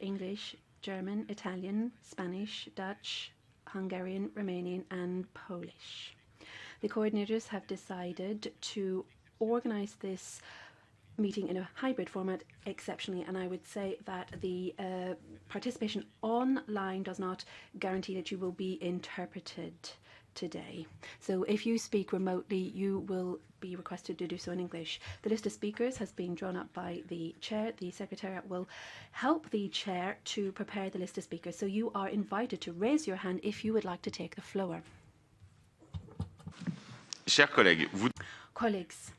English, German, Italian, Spanish, Dutch, Hungarian, Romanian, and Polish. The coordinators have decided to organize this meeting in a hybrid format exceptionally, and I would say that the participation online does not guarantee that you will be interpreted today. So if you speak remotely, you will be requested to do so in English. The list of speakers has been drawn up by the chair. The secretariat will help the chair to prepare the list of speakers. So you are invited to raise your hand if you would like to take the floor. Chers collègues, Colleagues,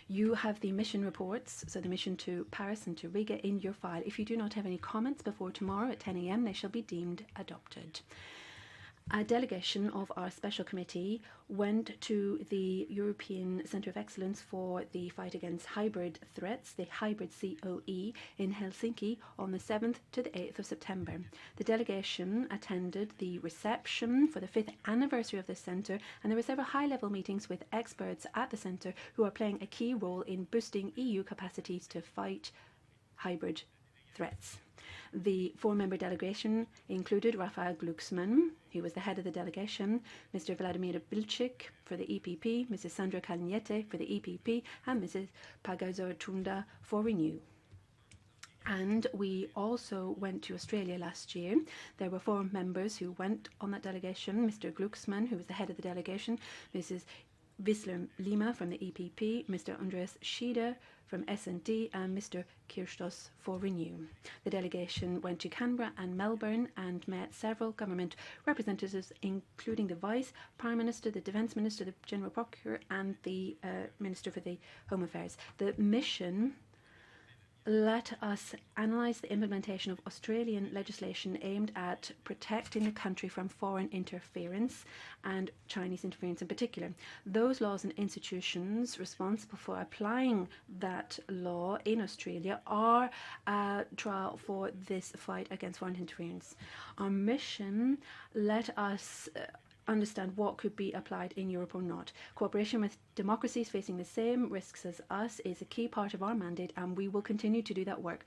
you have the mission reports, so the mission to Paris and to Riga, in your file. If you do not have any comments before tomorrow at 10 a.m., they shall be deemed adopted. A delegation of our special committee went to the European Centre of Excellence for the Fight Against Hybrid Threats, the Hybrid COE, in Helsinki on the 7th to the 8th of September. The delegation attended the reception for the 5th anniversary of the centre, and there were several high-level meetings with experts at the centre who are playing a key role in boosting EU capacities to fight hybrid threats. The four-member delegation included Rafael Glucksmann, who was the head of the delegation, Mr. Vladimir Bilcik for the EPP, Mrs. Sandra Kalniete for the EPP, and Mrs. Pagazaurtunda for Renew. And we also went to Australia last year. There were four members who went on that delegation, Mr. Glucksmann, who was the head of the delegation, Mrs. Wisler Lima from the EPP, Mr. Andreas Schieder from S&D, and Mr. Kirstos for Renew. The delegation went to Canberra and Melbourne and met several government representatives, including the Vice Prime Minister, the Defence Minister, the General Procurator, and the Minister for the Home Affairs. The mission let us analyse the implementation of Australian legislation aimed at protecting the country from foreign interference and Chinese interference in particular. Those laws and institutions responsible for applying that law in Australia are a trial for this fight against foreign interference. Our mission let us understand what could be applied in Europe or not. Cooperation with democracies facing the same risks as us is a key part of our mandate, and we will continue to do that work.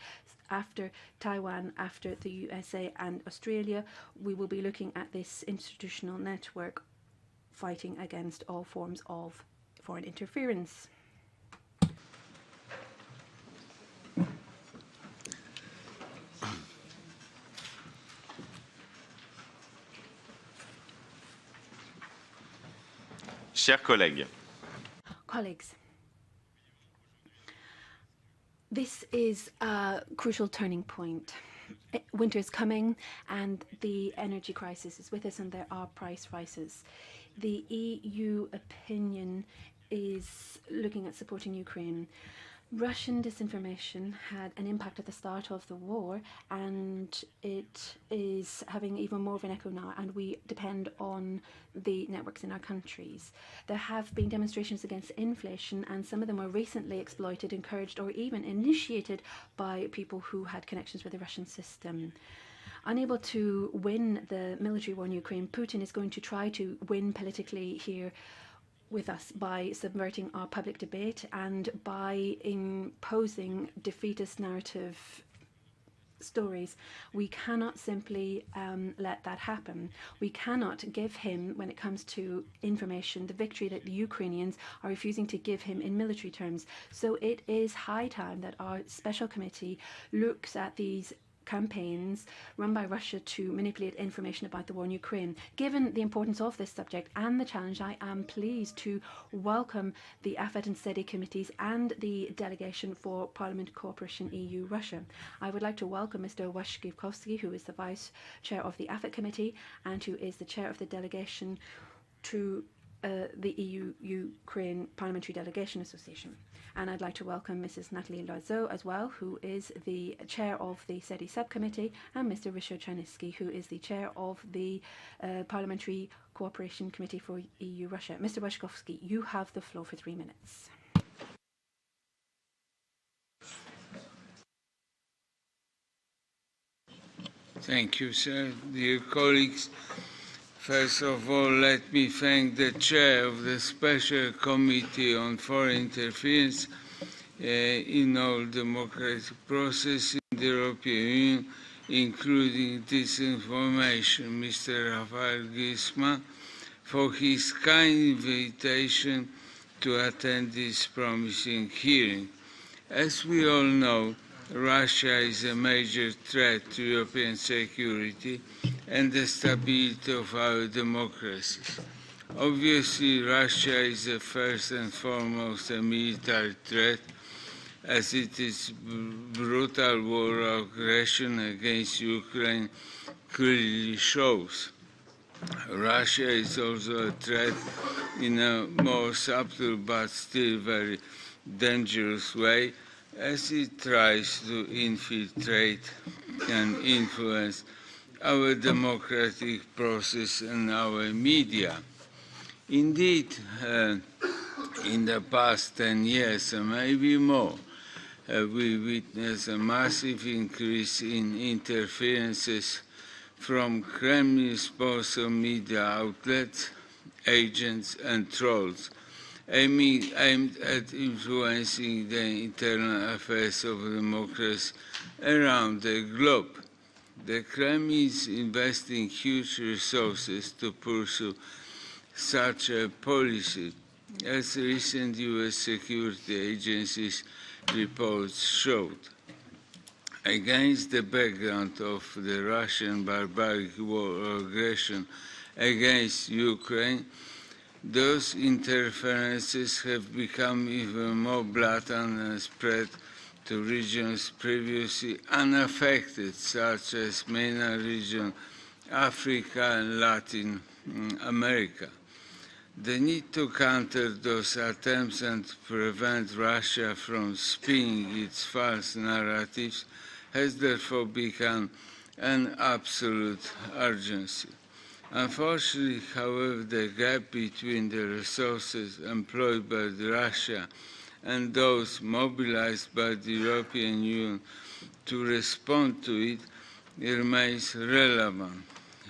After Taiwan, after the USA and Australia, we will be looking at this institutional network fighting against all forms of foreign interference. Chers collègues, this is a crucial turning point. Winter is coming and the energy crisis is with us, and there are price rises. The EU opinion is looking at supporting Ukraine. Russian disinformation had an impact at the start of the war, and it is having even more of an echo now, and we depend on the networks in our countries. There have been demonstrations against inflation, and some of them were recently exploited, encouraged, or even initiated by people who had connections with the Russian system. Unable to win the military war in Ukraine, Putin is going to try to win politically here with us by subverting our public debate and by imposing defeatist narrative stories. We cannot simply let that happen. We cannot give him, when it comes to information, the victory that the Ukrainians are refusing to give him in military terms. So it is high time that our special committee looks at these campaigns run by Russia to manipulate information about the war in Ukraine. Given the importance of this subject and the challenge, I am pleased to welcome the AFET and SEDI committees and the delegation for Parliament Cooperation EU-Russia. I would like to welcome Mr. Waszkiewski, who is the Vice Chair of the AFET committee and who is the Chair of the delegation to the EU-Ukraine Parliamentary Delegation Association. And I'd like to welcome Mrs. Natalie Loiseau as well, who is the chair of the SEDI subcommittee, and Mr. Ryszard Czarnecki, who is the chair of the Parliamentary Cooperation Committee for EU-Russia. Mr. Waszkowski, you have the floor for 3 minutes. Thank you, sir. Dear colleagues, first of all, let me thank the chair of the Special Committee on Foreign Interference in all democratic process in the European Union including disinformation, Mr. Rafael Gisma, for his kind invitation to attend this promising hearing. As we all know, Russia is a major threat to European security and the stability of our democracies. Obviously, Russia is first and foremost a military threat, as it is brutal war of aggression against Ukraine clearly shows. Russia is also a threat in a more subtle but still very dangerous way, as it tries to infiltrate and influence our democratic process and our media. Indeed, in the past 10 years, and maybe more, we witnessed a massive increase in interferences from Kremlin-sponsored media outlets, agents, and trolls, aimed at influencing the internal affairs of democracy around the globe. The Kremlin is investing huge resources to pursue such a policy, as recent U.S. security agencies' reports showed. Against the background of the Russian barbaric war or aggression against Ukraine, those interferences have become even more blatant and spread to regions previously unaffected, such as MENA region, Africa, and Latin America. The need to counter those attempts and prevent Russia from spinning its false narratives has therefore become an absolute urgency. Unfortunately, however, the gap between the resources employed by Russia and those mobilized by the European Union to respond to it remains relevant.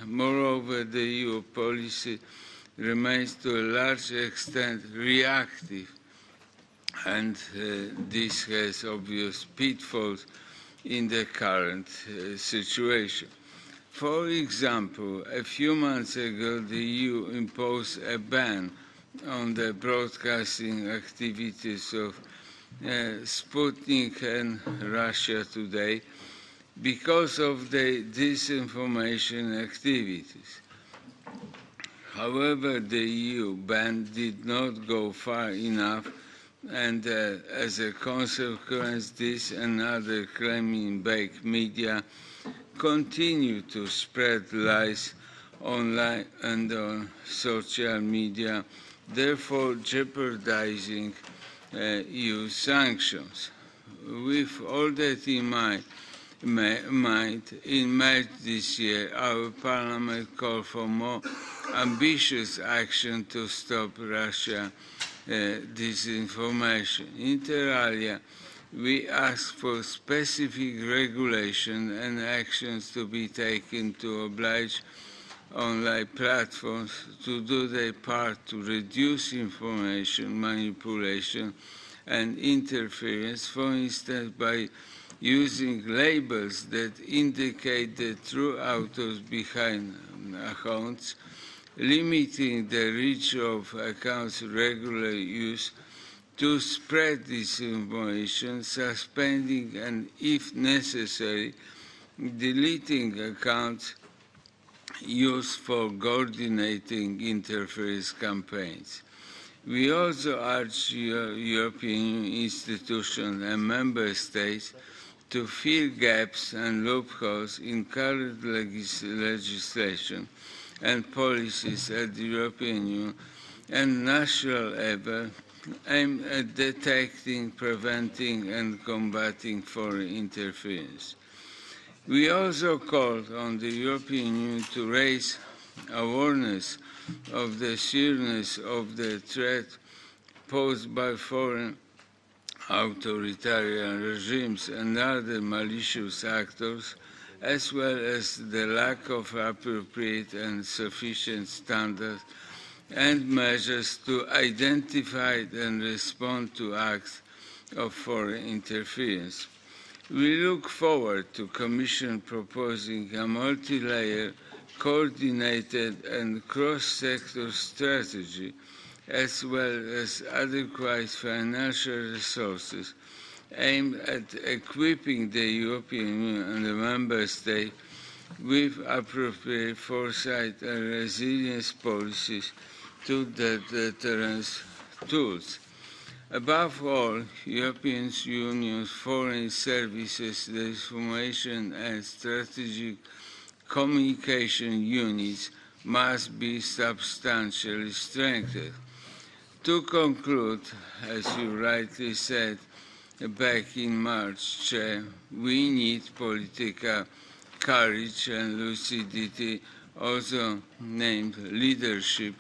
Moreover, the EU policy remains to a large extent reactive, and this has obvious pitfalls in the current situation. For example, a few months ago, the EU imposed a ban on the broadcasting activities of Sputnik and Russia Today because of the disinformation activities. However, the EU ban did not go far enough, and as a consequence, this and other Kremlin-backed media continue to spread lies online and on social media, therefore jeopardizing EU sanctions. With all that in mind, in March this year, our Parliament called for more ambitious action to stop Russia disinformation. Inter alia, we ask for specific regulation and actions to be taken to oblige online platforms to do their part to reduce information manipulation and interference, for instance, by using labels that indicate the true authors behind accounts, limiting the reach of accounts' regular use to spread disinformation, suspending and, if necessary, deleting accounts used for coordinating interference campaigns. We also urge European institutions and member states to fill gaps and loopholes in current legislation and policies at the European Union and national level aimed at detecting, preventing, and combating foreign interference. We also called on the European Union to raise awareness of the seriousness of the threat posed by foreign authoritarian regimes and other malicious actors, as well as the lack of appropriate and sufficient standards and measures to identify and respond to acts of foreign interference. We look forward to Commission proposing a multi-layer, coordinated and cross-sector strategy, as well as adequate financial resources aimed at equipping the European Union and the Member States with appropriate foresight and resilience policies to the deterrence tools. Above all, European Union's foreign services, the information and strategic communication units must be substantially strengthened. To conclude, as you rightly said back in March, Chair, we need political courage and lucidity, also named leadership.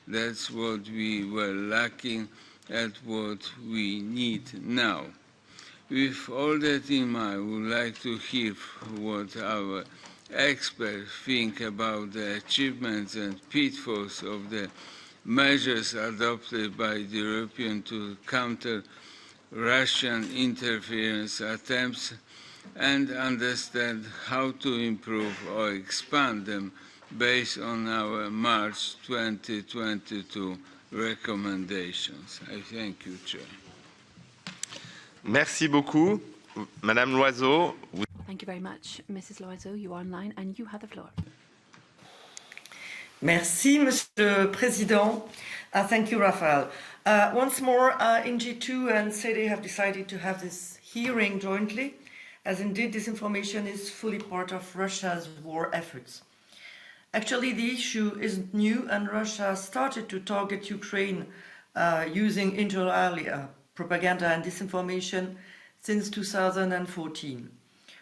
That's what we were lacking and what we need now. With all that in mind, I would like to hear what our experts think about the achievements and pitfalls of the measures adopted by the European to counter Russian interference attempts and understand how to improve or expand them based on our March 2022 recommendations. I thank you, Chair. Merci beaucoup. Madame Loiseau. Thank you very much, Mrs. Loiseau. You are online and you have the floor. Merci, Monsieur le Président. Thank you, Raphael. Once more, in G2 and SEDE have decided to have this hearing jointly, as indeed disinformation is fully part of Russia's war efforts. Actually, the issue isn't new, and Russia started to target Ukraine using inter alia propaganda and disinformation since 2014.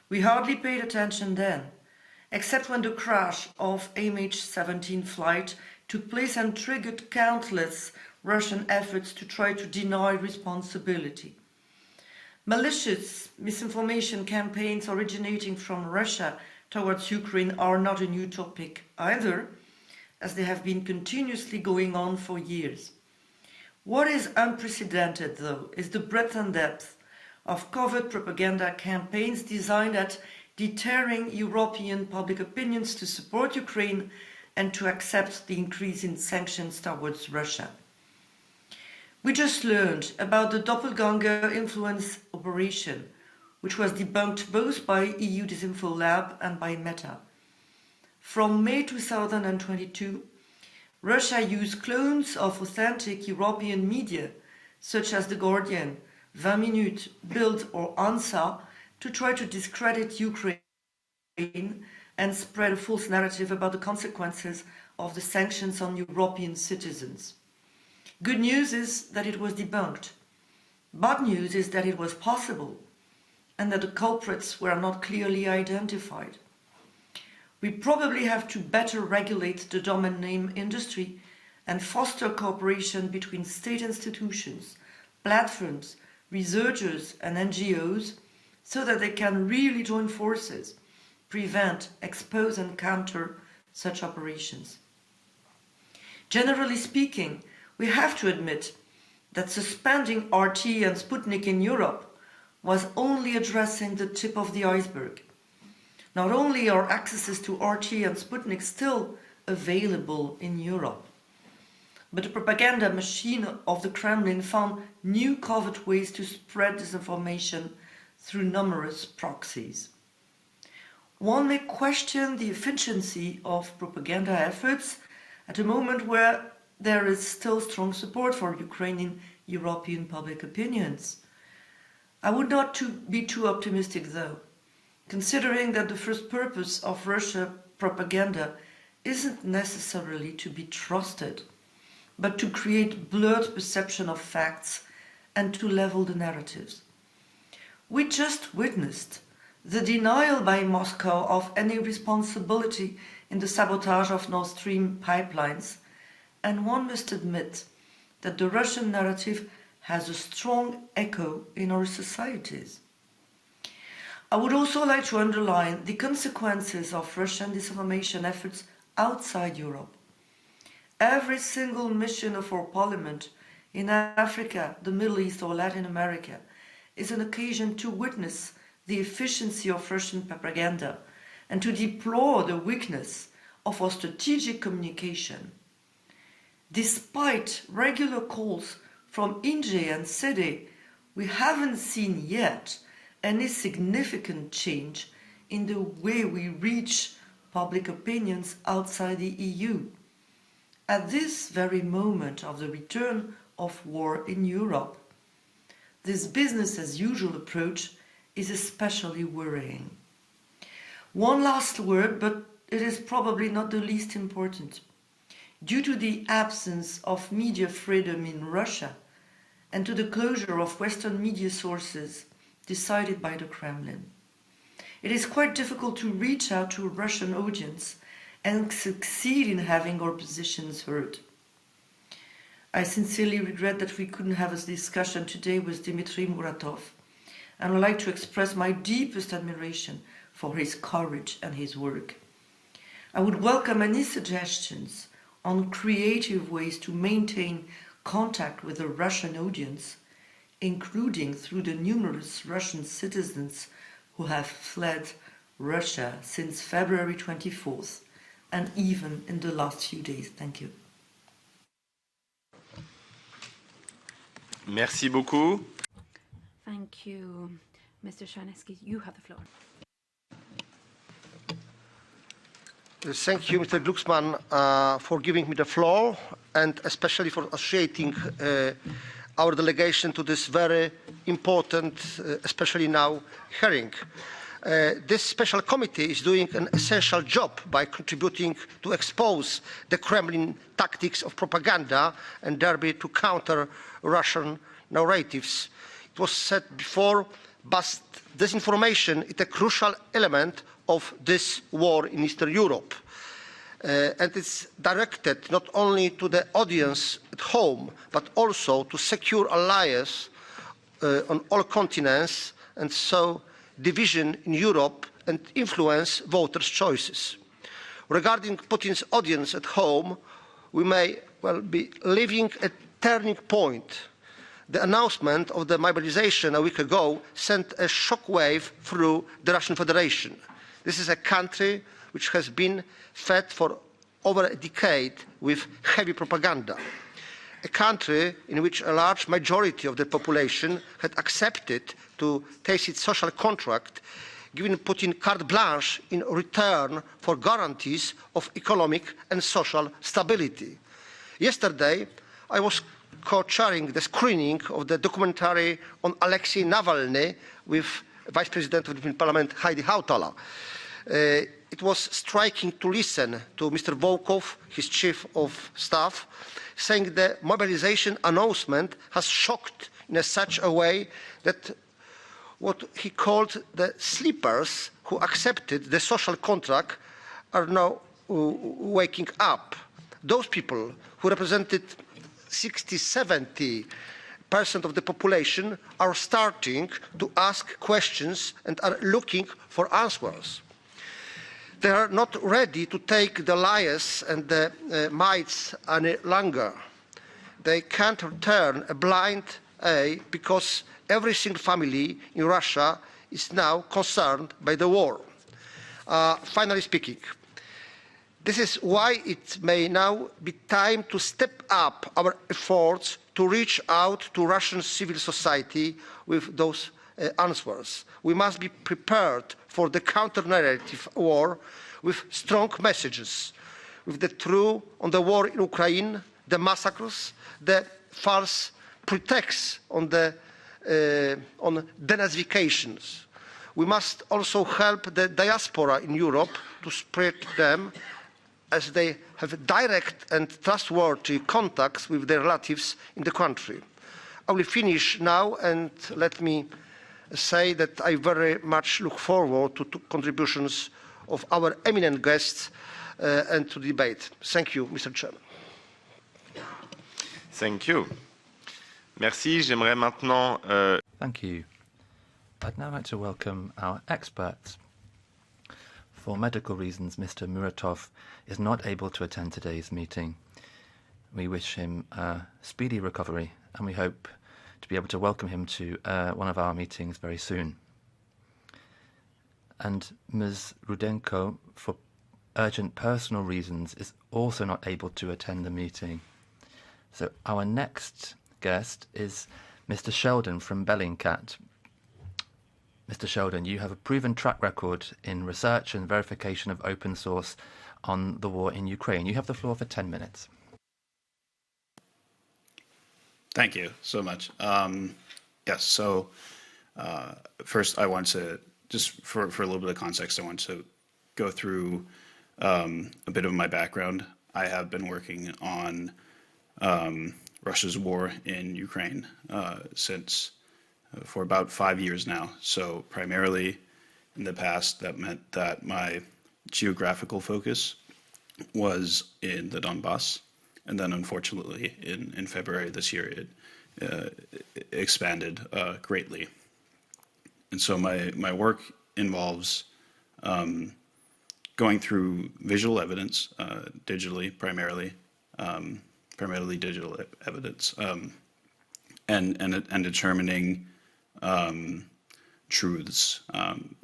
We hardly paid attention then, except when the crash of MH17 flight took place and triggered countless Russian efforts to try to deny responsibility. Malicious misinformation campaigns originating from Russia towards Ukraine are not a new topic either, as they have been continuously going on for years. What is unprecedented, though, is the breadth and depth of covert propaganda campaigns designed at deterring European public opinions to support Ukraine and to accept the increase in sanctions towards Russia. We just learned about the doppelganger influence operation, which was debunked both by EU Disinfo Lab and by Meta. From May 2022, Russia used clones of authentic European media, such as The Guardian, 20 Minutes, Bild or ANSA, to try to discredit Ukraine and spread a false narrative about the consequences of the sanctions on European citizens. Good news is that it was debunked. Bad news is that it was possible and that the culprits were not clearly identified. We probably have to better regulate the domain name industry and foster cooperation between state institutions, platforms, researchers and NGOs so that they can really join forces, prevent, expose and counter such operations. Generally speaking, we have to admit that suspending RT and Sputnik in Europe was only addressing the tip of the iceberg. Not only are accesses to RT and Sputnik still available in Europe, but the propaganda machine of the Kremlin found new covert ways to spread disinformation through numerous proxies. One may question the efficiency of propaganda efforts at a moment where there is still strong support for Ukrainian European public opinions. I would not be too optimistic, though, considering that the first purpose of Russia propaganda isn't necessarily to be trusted, but to create blurred perception of facts and to level the narratives. We just witnessed the denial by Moscow of any responsibility in the sabotage of Nord Stream pipelines, and one must admit that the Russian narrative has a strong echo in our societies. I would also like to underline the consequences of Russian disinformation efforts outside Europe. Every single mission of our Parliament in Africa, the Middle East or Latin America is an occasion to witness the efficiency of Russian propaganda and to deplore the weakness of our strategic communication. Despite regular calls from INGE and SEDE, we haven't seen yet any significant change in the way we reach public opinions outside the EU. At this very moment of the return of war in Europe, this business as usual approach is especially worrying. One last word, but it is probably not the least important. Due to the absence of media freedom in Russia and to the closure of Western media sources decided by the Kremlin, it is quite difficult to reach out to a Russian audience and succeed in having our positions heard. I sincerely regret that we couldn't have a discussion today with Dmitry Muratov, and I'd like to express my deepest admiration for his courage and his work. I would welcome any suggestions on creative ways to maintain contact with the Russian audience, including through the numerous Russian citizens who have fled Russia since February 24th, and even in the last few days. Thank you. Merci beaucoup. Thank you. Mr. Czarnecki, you have the floor. Thank you, Mr. Glucksmann, for giving me the floor and especially for associating our delegation to this very important, especially now, hearing. This special committee is doing an essential job by contributing to expose the Kremlin tactics of propaganda and thereby to counter Russian narratives. It was said before, but disinformation is a crucial element of this war in Eastern Europe. And it's directed not only to the audience at home, but also to secure allies on all continents, and so division in Europe and influence voters' choices. Regarding Putin's audience at home, we may well be living a turning point. The announcement of the mobilization a week ago sent a shockwave through the Russian Federation. This is a country which has been fed for over a decade with heavy propaganda. A country in which a large majority of the population had accepted to tacit social contract, giving Putin carte blanche in return for guarantees of economic and social stability. Yesterday, I was co-chairing the screening of the documentary on Alexei Navalny with Vice President of the European Parliament, Heidi Hautala. It was striking to listen to Mr. Volkov, his chief of staff, saying the mobilization announcement has shocked in such a way that what he called the sleepers who accepted the social contract are now waking up. Those people who represented 60–70% of the population are starting to ask questions and are looking for answers. They are not ready to take the lies and the mites any longer. They can't turn a blind eye because every single family in Russia is now concerned by the war. Finally speaking, this is why it may now be time to step up our efforts to reach out to Russian civil society with those answers. We must be prepared for the counter-narrative war with strong messages, with the truth on the war in Ukraine, the massacres, the false pretexts on denazifications. We must also help the diaspora in Europe to spread them, as they have direct and trustworthy contacts with their relatives in the country. I will finish now, and let me say that I very much look forward to contributions of our eminent guests and to the debate. Thank you, Mr. Chairman. Thank you. Merci. J'aimerais maintenant... Thank you. I'd now like to welcome our experts. For medical reasons, Mr. Muratov is not able to attend today's meeting. We wish him a speedy recovery, and we hope to be able to welcome him to one of our meetings very soon. and Ms. Rudenko, for urgent personal reasons, is also not able to attend the meeting. So our next guest is Mr. Sheldon from Bellingcat. Mr. Sheldon, you have a proven track record in research and verification of open source on the war in Ukraine. You have the floor for 10 minutes. Thank you so much. Yes, so first I want to, just for a little bit of context, I want to go through a bit of my background. I have been working on Russia's war in Ukraine since for about 5 years now. So primarily in the past, that meant that my geographical focus was in the Donbass. And then unfortunately in February this year, it expanded greatly. And so my work involves going through visual evidence, digitally primarily digital evidence, and determining truths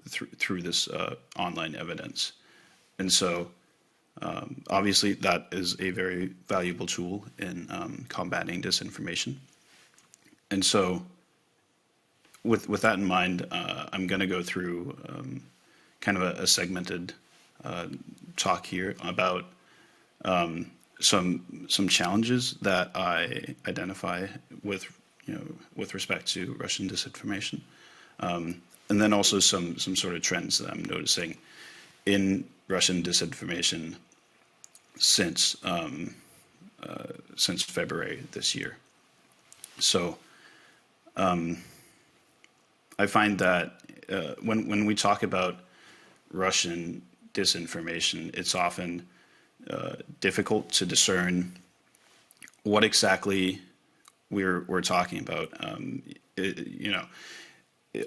through this online evidence. And so obviously that is a very valuable tool in combating disinformation. And so with that in mind, I'm going to go through kind of a segmented talk here about some challenges that I identify with respect to Russian disinformation, and then also some sort of trends that I'm noticing in Russian disinformation since February this year. So I find that when we talk about Russian disinformation, it's often difficult to discern what exactly we're talking about.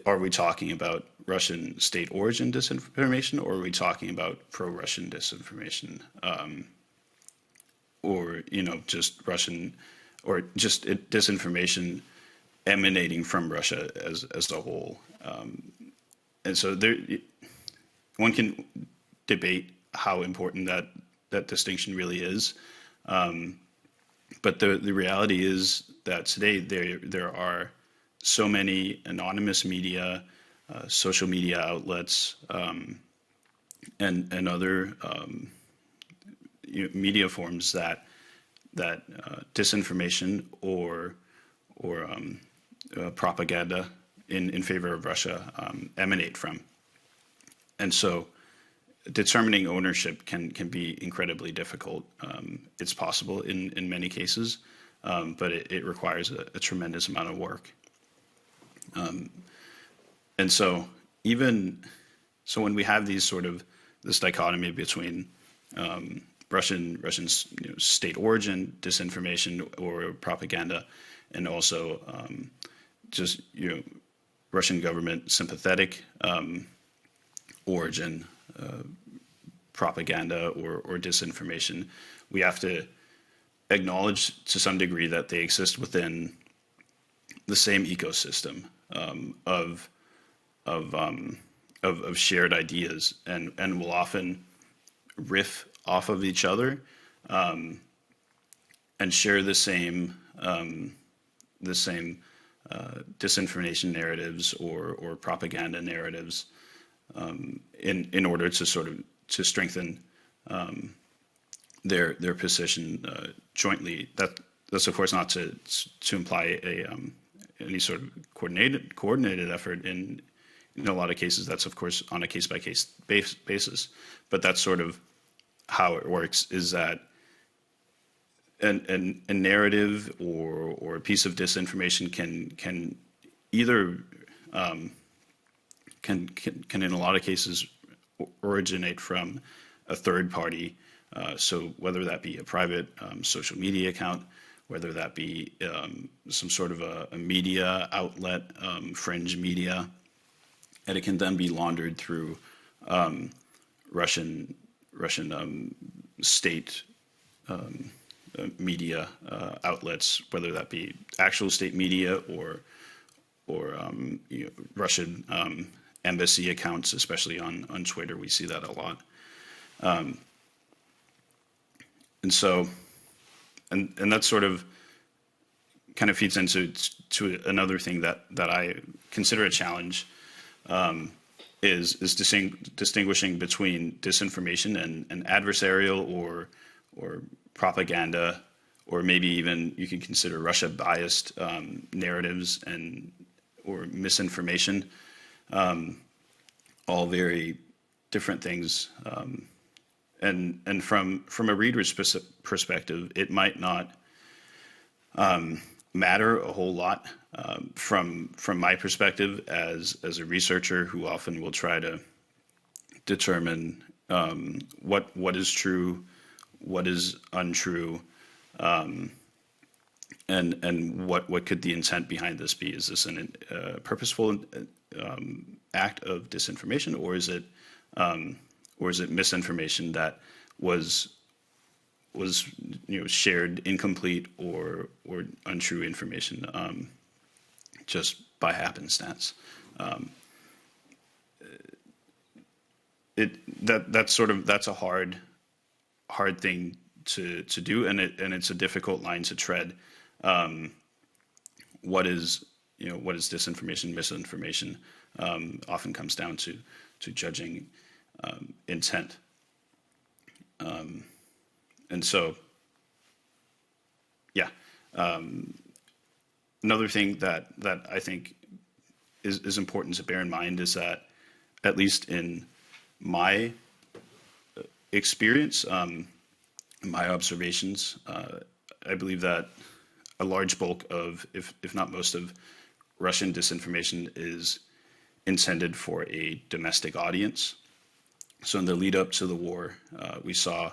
Are we talking about Russian state origin disinformation, or are we talking about pro-Russian disinformation, or just Russian, or just disinformation emanating from Russia as a whole? And so one can debate how important that distinction really is, but the reality is that today there are so many anonymous media, social media outlets, and other media forms that disinformation or propaganda in favor of Russia emanate from. And so determining ownership can be incredibly difficult. It's possible in many cases, but it requires a tremendous amount of work. And so when we have these this dichotomy between Russian state origin disinformation or propaganda, and also just Russian government sympathetic origin propaganda or disinformation, we have to acknowledge to some degree that they exist within the same ecosystem of shared ideas, and will often riff off of each other and share the same disinformation narratives or propaganda narratives in order to strengthen their position jointly. That's of course not to imply any sort of coordinated effort. In a lot of cases, that's of course on a case-by-case basis. But that's sort of how it works, is that a narrative or a piece of disinformation can either can in a lot of cases originate from a third party. So whether that be a private social media account, whether that be some sort of a media outlet, fringe media, and it can then be laundered through Russian state media outlets, whether that be actual state media or Russian embassy accounts, especially on Twitter. We see that a lot. And so, and that sort of kind of feeds into another thing that I consider a challenge, is distinguishing between disinformation and adversarial or propaganda, or maybe even you can consider Russia-biased narratives or misinformation, all very different things. And from a reader's perspective, it might not matter a whole lot. From my perspective as a researcher who often will try to determine what is true, what is untrue, and what could the intent behind this be? Is this a purposeful act of disinformation, or is it misinformation that was shared incomplete or untrue information just by happenstance? That's a hard thing to do, and it's a difficult line to tread. What is disinformation, misinformation? Often comes down to judging intent. And so, yeah. Another thing that I think is important to bear in mind is that, at least in my experience, my observations, I believe that a large bulk of, if not most of, Russian disinformation is intended for a domestic audience. So in the lead up to the war, we saw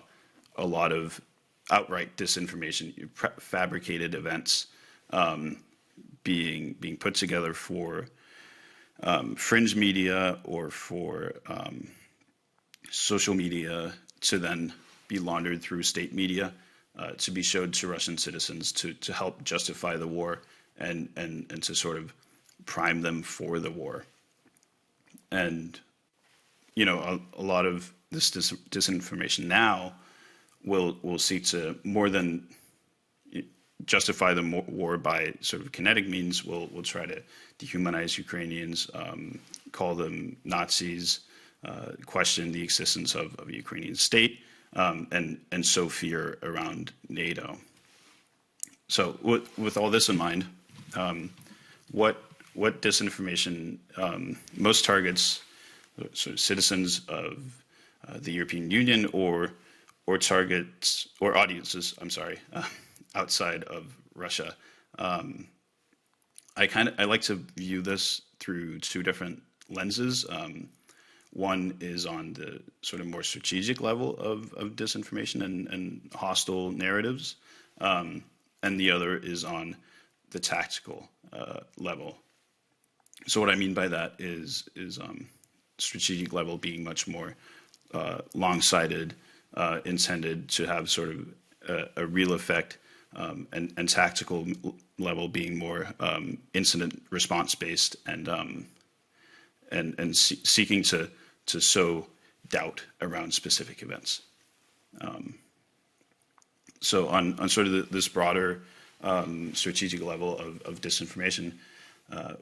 a lot of outright disinformation, fabricated events being put together for fringe media or for social media to then be laundered through state media to be showed to Russian citizens to help justify the war and to sort of prime them for the war. And a lot of this disinformation now will seek to, more than justify the war by sort of kinetic means, will try to dehumanize Ukrainians, call them Nazis, question the existence of a Ukrainian state, and sow fear around NATO. So with all this in mind, what disinformation most targets sort of citizens of the European Union or targets or audiences, outside of Russia. I like to view this through two different lenses. One is on the sort of more strategic level of disinformation and hostile narratives, and the other is on the tactical level. So what I mean by that is strategic level being much more long-sighted, intended to have sort of a real effect, and tactical level being more incident response based and seeking to sow doubt around specific events. So on sort of this broader strategic level of disinformation,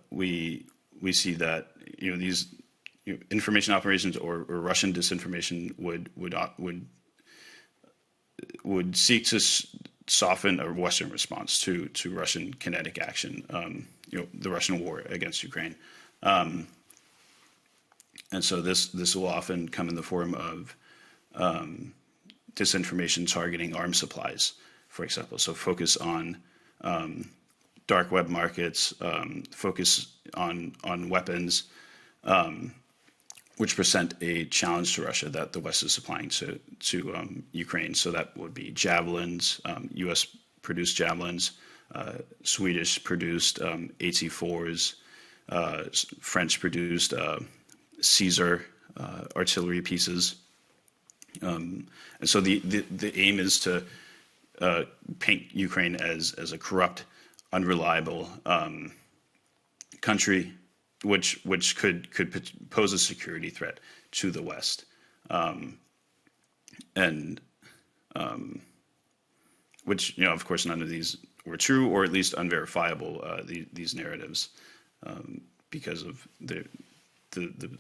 we see that these information operations or Russian disinformation would seek to soften a Western response to Russian kinetic action, the Russian war against Ukraine. And so this will often come in the form of disinformation targeting arms supplies, for example. So focus on dark web markets, focus on weapons, which present a challenge to Russia that the West is supplying to Ukraine. So that would be javelins, U.S.-produced javelins, Swedish-produced AT-4s, French-produced Caesar artillery pieces. And so the aim is to paint Ukraine as a corrupt, unreliable country, which could pose a security threat to the West, and which, of course, none of these were true, or at least unverifiable. These narratives, because of the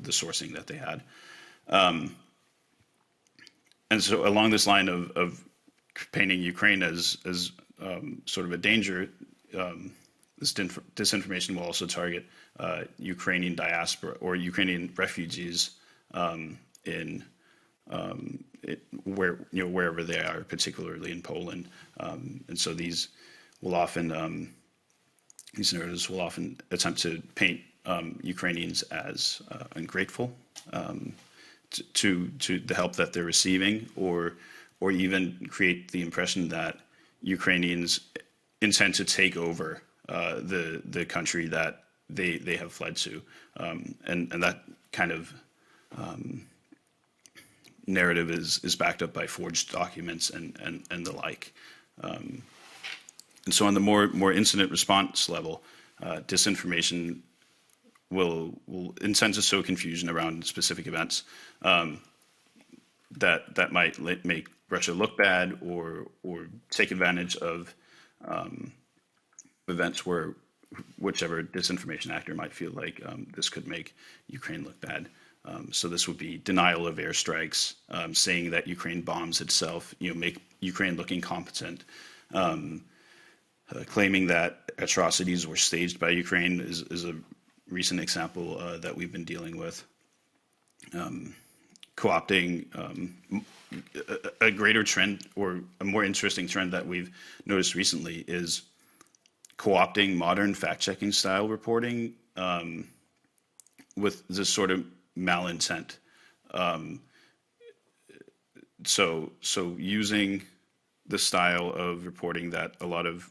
sourcing that they had, and so along this line of painting Ukraine as sort of a danger, this disinformation will also target Ukrainian diaspora or Ukrainian refugees in wherever they are, particularly in Poland, and so these narratives will often attempt to paint Ukrainians as ungrateful to the help that they're receiving, or even create the impression that Ukrainians intend to take over the country that they have fled to, and that kind of narrative is backed up by forged documents and the like. And so on the more incident response level, disinformation will intend to sow confusion around specific events that might make Russia look bad, or take advantage of events where whichever disinformation actor might feel like this could make Ukraine look bad. So this would be denial of airstrikes, saying that Ukraine bombs itself, make Ukraine look incompetent, claiming that atrocities were staged by Ukraine is a recent example that we've been dealing with. Co-opting a greater trend, or a more interesting trend that we've noticed recently, is co-opting modern fact-checking style reporting with this sort of malintent. So using the style of reporting that a lot of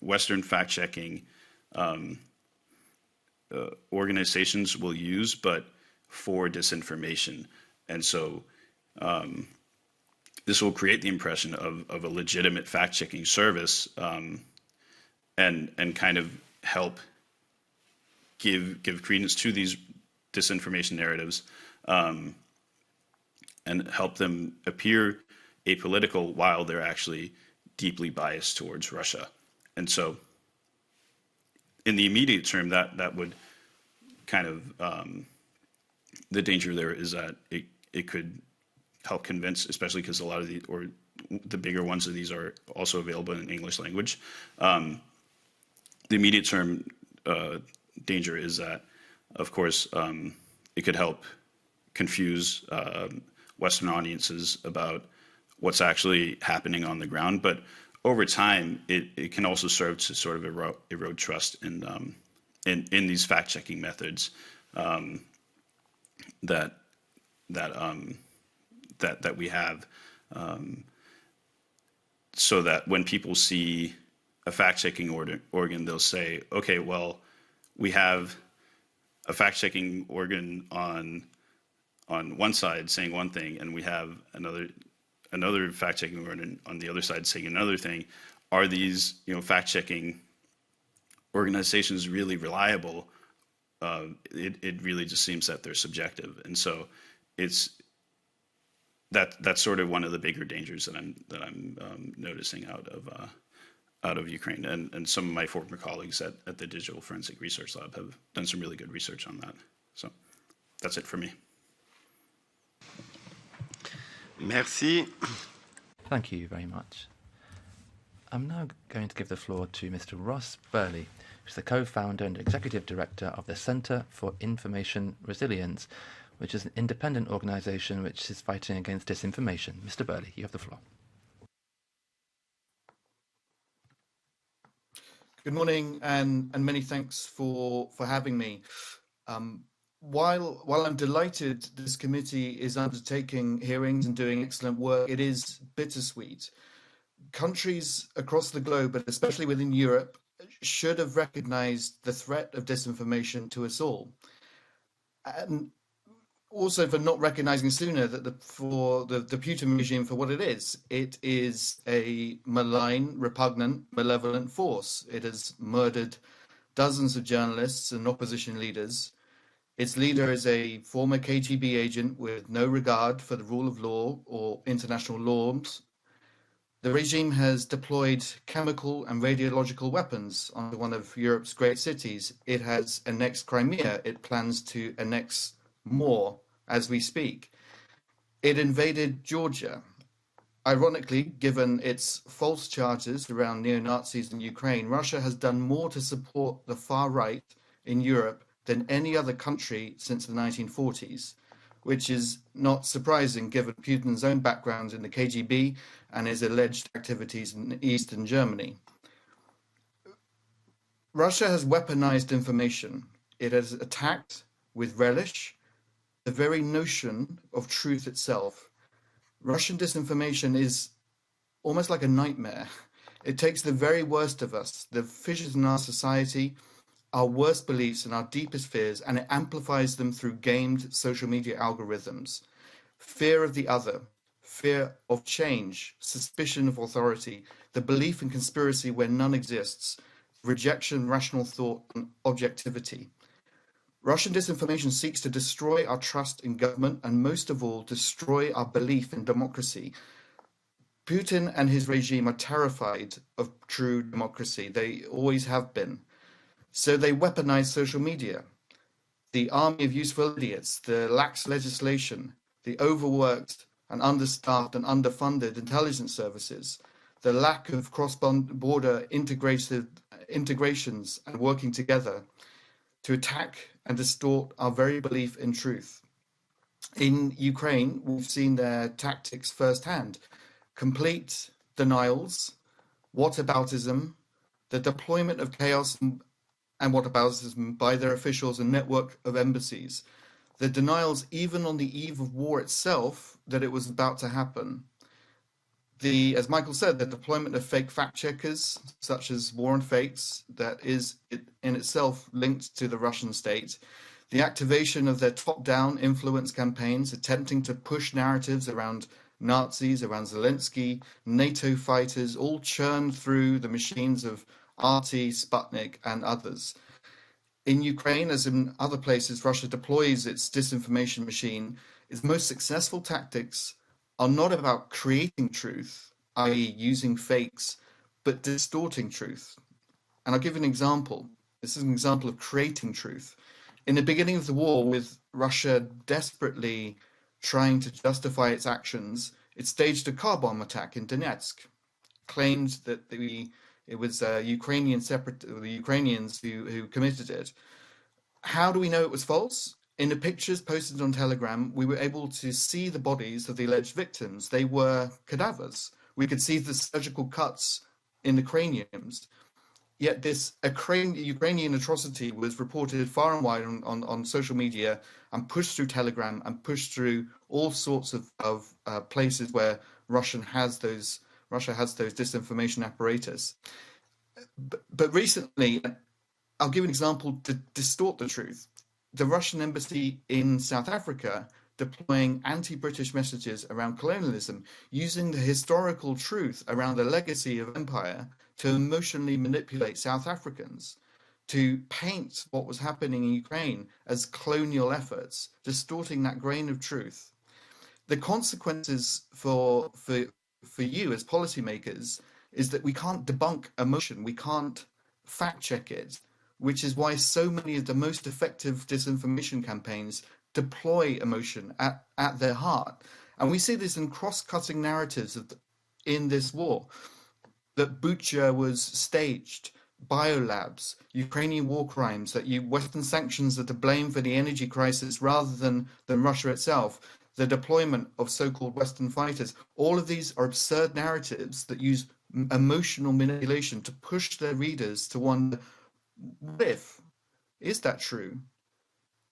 Western fact-checking organizations will use, but for disinformation. And so this will create the impression of a legitimate fact-checking service, and kind of help give credence to these disinformation narratives, and help them appear apolitical while they're actually deeply biased towards Russia. And so in the immediate term, that would kind of, the danger there is that it could help convince, especially because a lot of the bigger ones of these are also available in English language. The immediate term danger is that, of course, it could help confuse Western audiences about what's actually happening on the ground. But over time, it can also serve to sort of erode trust in these fact-checking methods that we have, so that when people see a fact-checking organ, they'll say, okay, well, we have a fact-checking organ on one side saying one thing, and we have another fact-checking organ on the other side saying another thing. Are these fact-checking organizations really reliable? It really just seems that they're subjective, and so that's sort of one of the bigger dangers that I'm noticing out of Ukraine, and some of my former colleagues at the Digital Forensic Research Lab have done some really good research on that. So that's it for me. Merci. Thank you very much. I'm now going to give the floor to Mr. Ross Burley, who's the co-founder and executive director of the Centre for Information Resilience, which is an independent organisation which is fighting against disinformation. Mr. Burley, you have the floor. Good morning, and many thanks for having me. While I'm delighted this committee is undertaking hearings and doing excellent work, it is bittersweet. Countries across the globe, but especially within Europe, should have recognized the threat of disinformation to us all. And also for not recognizing sooner that for the Putin regime for what it is a malign, repugnant, malevolent force. It has murdered dozens of journalists and opposition leaders. Its leader is a former KGB agent with no regard for the rule of law or international norms. The regime has deployed chemical and radiological weapons onto one of Europe's great cities. It has annexed Crimea. It plans to annex more as we speak. It invaded Georgia. Ironically, given its false charges around neo-Nazis in Ukraine, Russia has done more to support the far right in Europe than any other country since the 1940s, which is not surprising given Putin's own background in the KGB and his alleged activities in Eastern Germany. Russia has weaponized information. It has attacked with relish the very notion of truth itself. Russian disinformation is almost like a nightmare. It takes the very worst of us, the fissures in our society, our worst beliefs and our deepest fears, and it amplifies them through gamed social media algorithms. Fear of the other, fear of change, suspicion of authority, the belief in conspiracy where none exists, rejection, rational thought, and objectivity. Russian disinformation seeks to destroy our trust in government and, most of all, destroy our belief in democracy. Putin and his regime are terrified of true democracy. They always have been. So they weaponize social media. The army of useful idiots, the lax legislation, the overworked and understaffed and underfunded intelligence services, the lack of cross-border integrations and working together to attack and distort our very belief in truth. In Ukraine, we've seen their tactics firsthand. Complete denials, whataboutism, the deployment of chaos and whataboutism by their officials and network of embassies, the denials even on the eve of war itself that it was about to happen. As Michael said, the deployment of fake fact-checkers, such as War and Fakes, that is in itself linked to the Russian state, the activation of their top-down influence campaigns, attempting to push narratives around Nazis, around Zelensky, NATO fighters, all churned through the machines of RT, Sputnik, and others. In Ukraine, as in other places, Russia deploys its disinformation machine. Its most successful tactics are not about creating truth, i.e. using fakes, but distorting truth. And I'll give an example. This is an example of creating truth. In the beginning of the war, with Russia desperately trying to justify its actions, it staged a car bomb attack in Donetsk, claimed that it was the Ukrainians who committed it. How do we know it was false? In the pictures posted on Telegram, we were able to see the bodies of the alleged victims. They were cadavers. We could see the surgical cuts in the craniums. Yet this Ukrainian atrocity was reported far and wide on social media and pushed through Telegram and pushed through all sorts of places where Russia has those disinformation apparatus. But recently, I'll give an example to distort the truth. The Russian embassy in South Africa deploying anti-British messages around colonialism, using the historical truth around the legacy of empire to emotionally manipulate South Africans, to paint what was happening in Ukraine as colonial efforts, distorting that grain of truth. The consequences for you as policymakers is that we can't debunk emotion, we can't fact check it, which is why so many of the most effective disinformation campaigns deploy emotion at their heart. And we see this in cross-cutting narratives in this war, that Bucha was staged, biolabs, Ukrainian war crimes, that Western sanctions are to blame for the energy crisis rather than Russia itself, the deployment of so-called Western fighters. All of these are absurd narratives that use emotional manipulation to push their readers to wonder, what if? Is that true?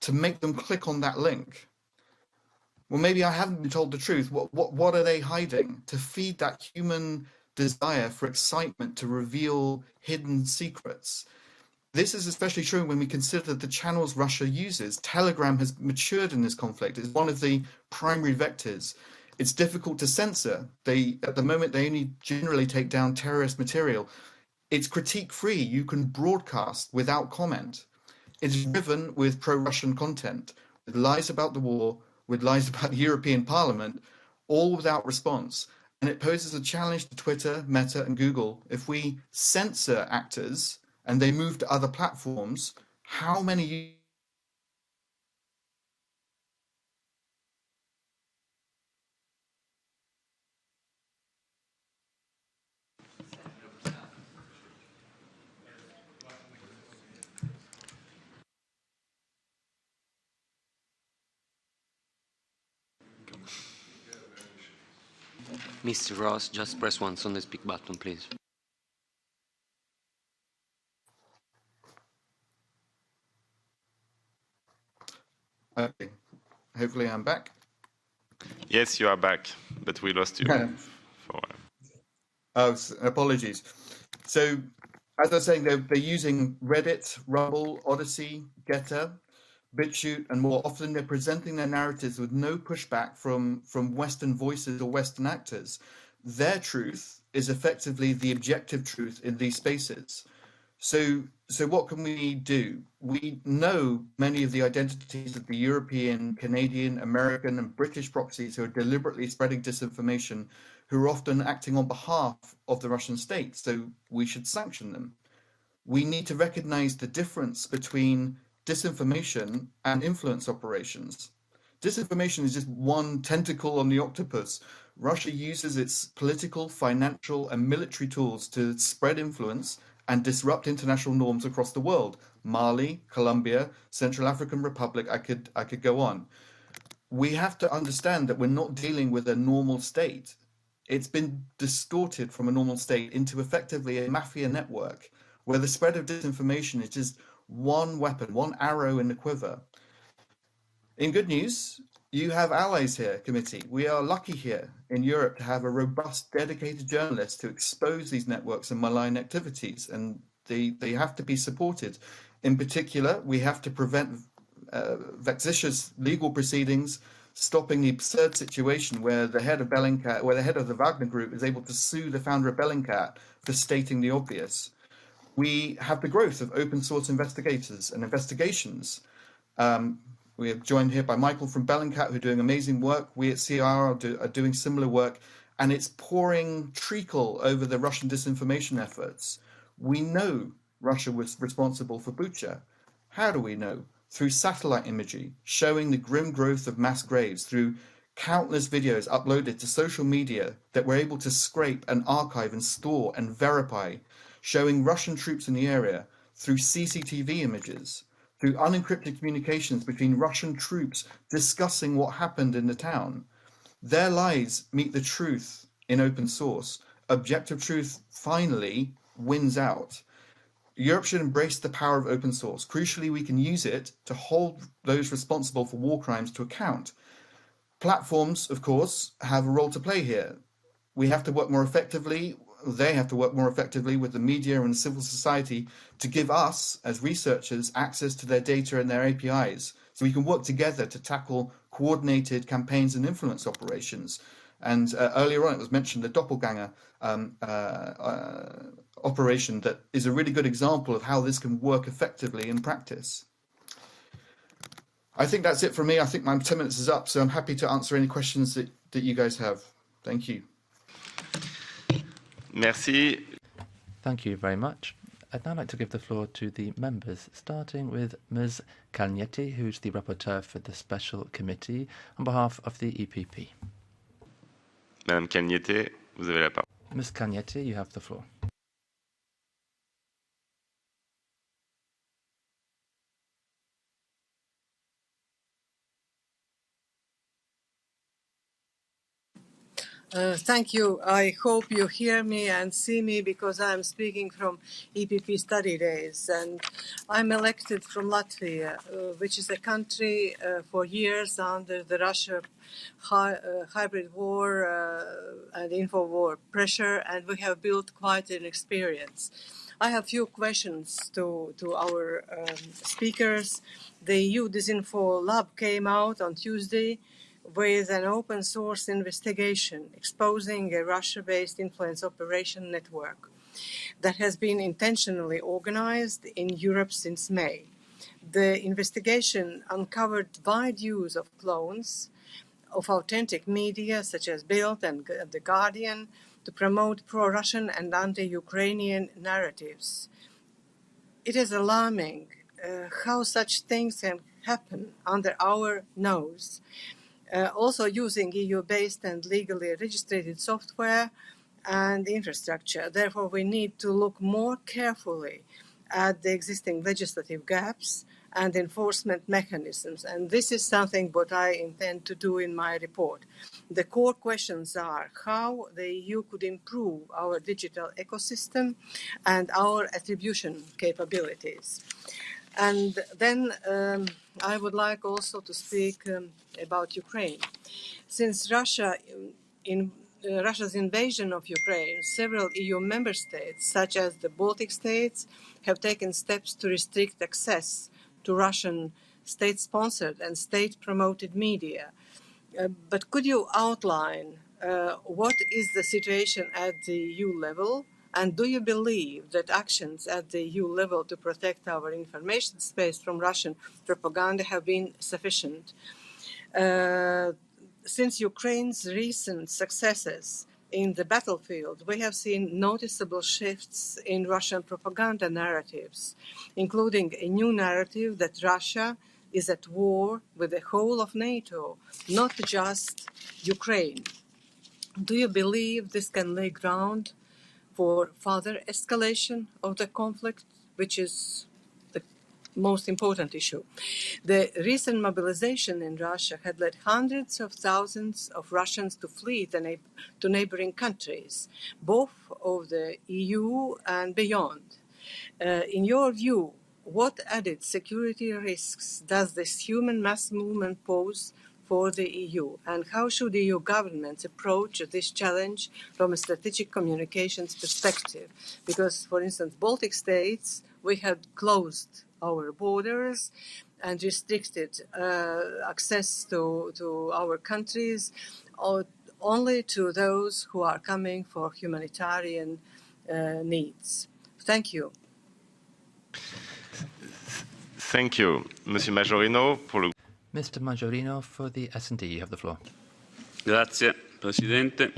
To make them click on that link. Well, maybe I haven't been told the truth. What are they hiding? To feed that human desire for excitement, to reveal hidden secrets. This is especially true when we consider the channels Russia uses. Telegram has matured in this conflict. It's one of the primary vectors. It's difficult to censor. At the moment, they only generally take down terrorist material. It's critique-free. You can broadcast without comment. It's driven with pro-Russian content, with lies about the war, with lies about the European Parliament, all without response. And it poses a challenge to Twitter, Meta, and Google. If we censor actors and they move to other platforms, how many Mr. Ross, just press once on the speak button, please. Okay, hopefully I'm back. Yes, you are back, but we lost you for a while. Oh, apologies. So, as I was saying, they're using Reddit, Rumble, Odyssey, Getter, BitChute, and more. Often they're presenting their narratives with no pushback from Western voices or Western actors. Their truth is effectively the objective truth in these spaces. So what can we do? We know many of the identities of the European, Canadian, American, and British proxies who are deliberately spreading disinformation, who are often acting on behalf of the Russian state. So we should sanction them. We need to recognize the difference between disinformation and influence operations. Disinformation is just one tentacle on the octopus. Russia uses its political, financial, and military tools to spread influence and disrupt international norms across the world. Mali, Colombia, Central African Republic, I could go on. We have to understand that we're not dealing with a normal state. It's been distorted from a normal state into effectively a mafia network where the spread of disinformation is just one weapon, one arrow in the quiver. In good news, you have allies here, committee. We are lucky here in Europe to have a robust, dedicated journalists to expose these networks and malign activities, and they have to be supported. In particular, we have to prevent vexatious legal proceedings, stopping the absurd situation where the head of Bellingcat, where the head of the Wagner Group is able to sue the founder of Bellingcat for stating the obvious. We have the growth of open source investigators and investigations. We are joined here by Michael from Bellingcat, who are doing amazing work. We at CR are doing similar work, and it's pouring treacle over the Russian disinformation efforts. We know Russia was responsible for Bucha. How do we know? Through satellite imagery, showing the grim growth of mass graves, through countless videos uploaded to social media that we're able to scrape and archive and store and verify, showing Russian troops in the area, through CCTV images, through unencrypted communications between Russian troops discussing what happened in the town. Their lies meet the truth in open source. Objective truth finally wins out. Europe should embrace the power of open source. Crucially, we can use it to hold those responsible for war crimes to account. Platforms, of course, have a role to play here. We have to work more effectively. They have to work more effectively with the media and civil society to give us, as researchers, access to their data and their APIs, so we can work together to tackle coordinated campaigns and influence operations. And earlier on, it was mentioned the doppelganger operation that is a really good example of how this can work effectively in practice. I think that's it from me. I think my 10 minutes is up, so I'm happy to answer any questions that you guys have. Thank you. Merci. Thank you very much. I'd now like to give the floor to the members, starting with Ms. Kalniete, who's the rapporteur for the special committee on behalf of the EPP. Madame Kalniete, vous avez la parole. Ms. Kalniete, you have the floor. Thank you. I hope you hear me and see me because I'm speaking from EPP study days. And I'm elected from Latvia, which is a country for years under the Russia hybrid war and info war pressure, and we have built quite an experience. I have few questions to our speakers. The EU Disinfo Lab came out on Tuesday with an open source investigation exposing a Russia-based influence operation network that has been intentionally organized in Europe since May. The investigation uncovered wide use of clones of authentic media such as Bild and The Guardian to promote pro-Russian and anti-Ukrainian narratives. It is alarming how such things can happen under our nose. Also using EU-based and legally registered software and infrastructure. Therefore, we need to look more carefully at the existing legislative gaps and enforcement mechanisms. And this is something what I intend to do in my report. The core questions are how the EU could improve our digital ecosystem and our attribution capabilities. And then I would like also to speak about Ukraine. Since Russia's invasion of Ukraine, several EU member states, such as the Baltic states, have taken steps to restrict access to Russian state-sponsored and state-promoted media. But could you outline what is the situation at the EU level? And do you believe that actions at the EU level to protect our information space from Russian propaganda have been sufficient? Since Ukraine's recent successes in the battlefield, we have seen noticeable shifts in Russian propaganda narratives, including a new narrative that Russia is at war with the whole of NATO, not just Ukraine. Do you believe this can lay ground for further escalation of the conflict, which is the most important issue? The recent mobilization in Russia had led hundreds of thousands of Russians to flee to neighboring countries, both of the EU and beyond. In your view, what added security risks does this human mass movement pose for the EU, and how should EU governments approach this challenge from a strategic communications perspective? Because, for instance, Baltic states, we have closed our borders and restricted access to our countries only to those who are coming for humanitarian needs. Thank you. Thank you. Monsieur Majorino, pour le... Mr. Majorino, for the S&D, you have the floor. Grazie, Presidente.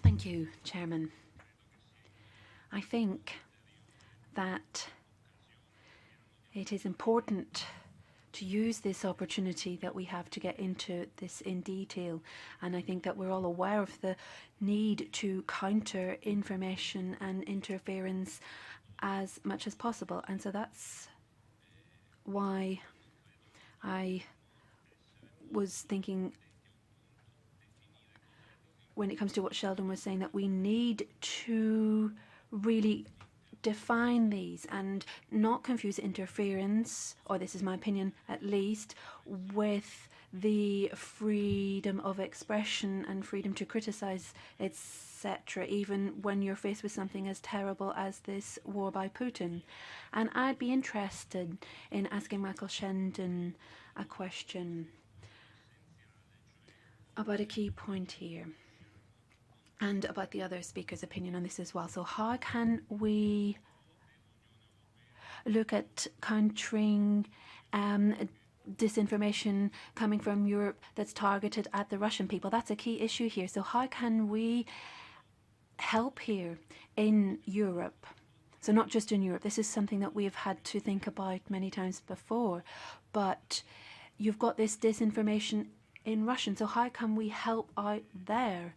Thank you, Chairman. I think that it is important to use this opportunity that we have to get into this in detail. And I think that we're all aware of the need to counter information and interference as much as possible. And so that's why I was thinking, when it comes to what Sheldon was saying, that we need to really define these and not confuse interference, or this is my opinion at least, with the freedom of expression and freedom to criticize, etc., even when you're faced with something as terrible as this war by Putin. And I'd be interested in asking Michael Sheldon a question about a key point here, and about the other speaker's opinion on this as well. So how can we look at countering disinformation coming from Europe that's targeted at the Russian people? That's a key issue here. So how can we help here in Europe? So not just in Europe. This is something that we've had to think about many times before. But you've got this disinformation in Russian. So how can we help out there?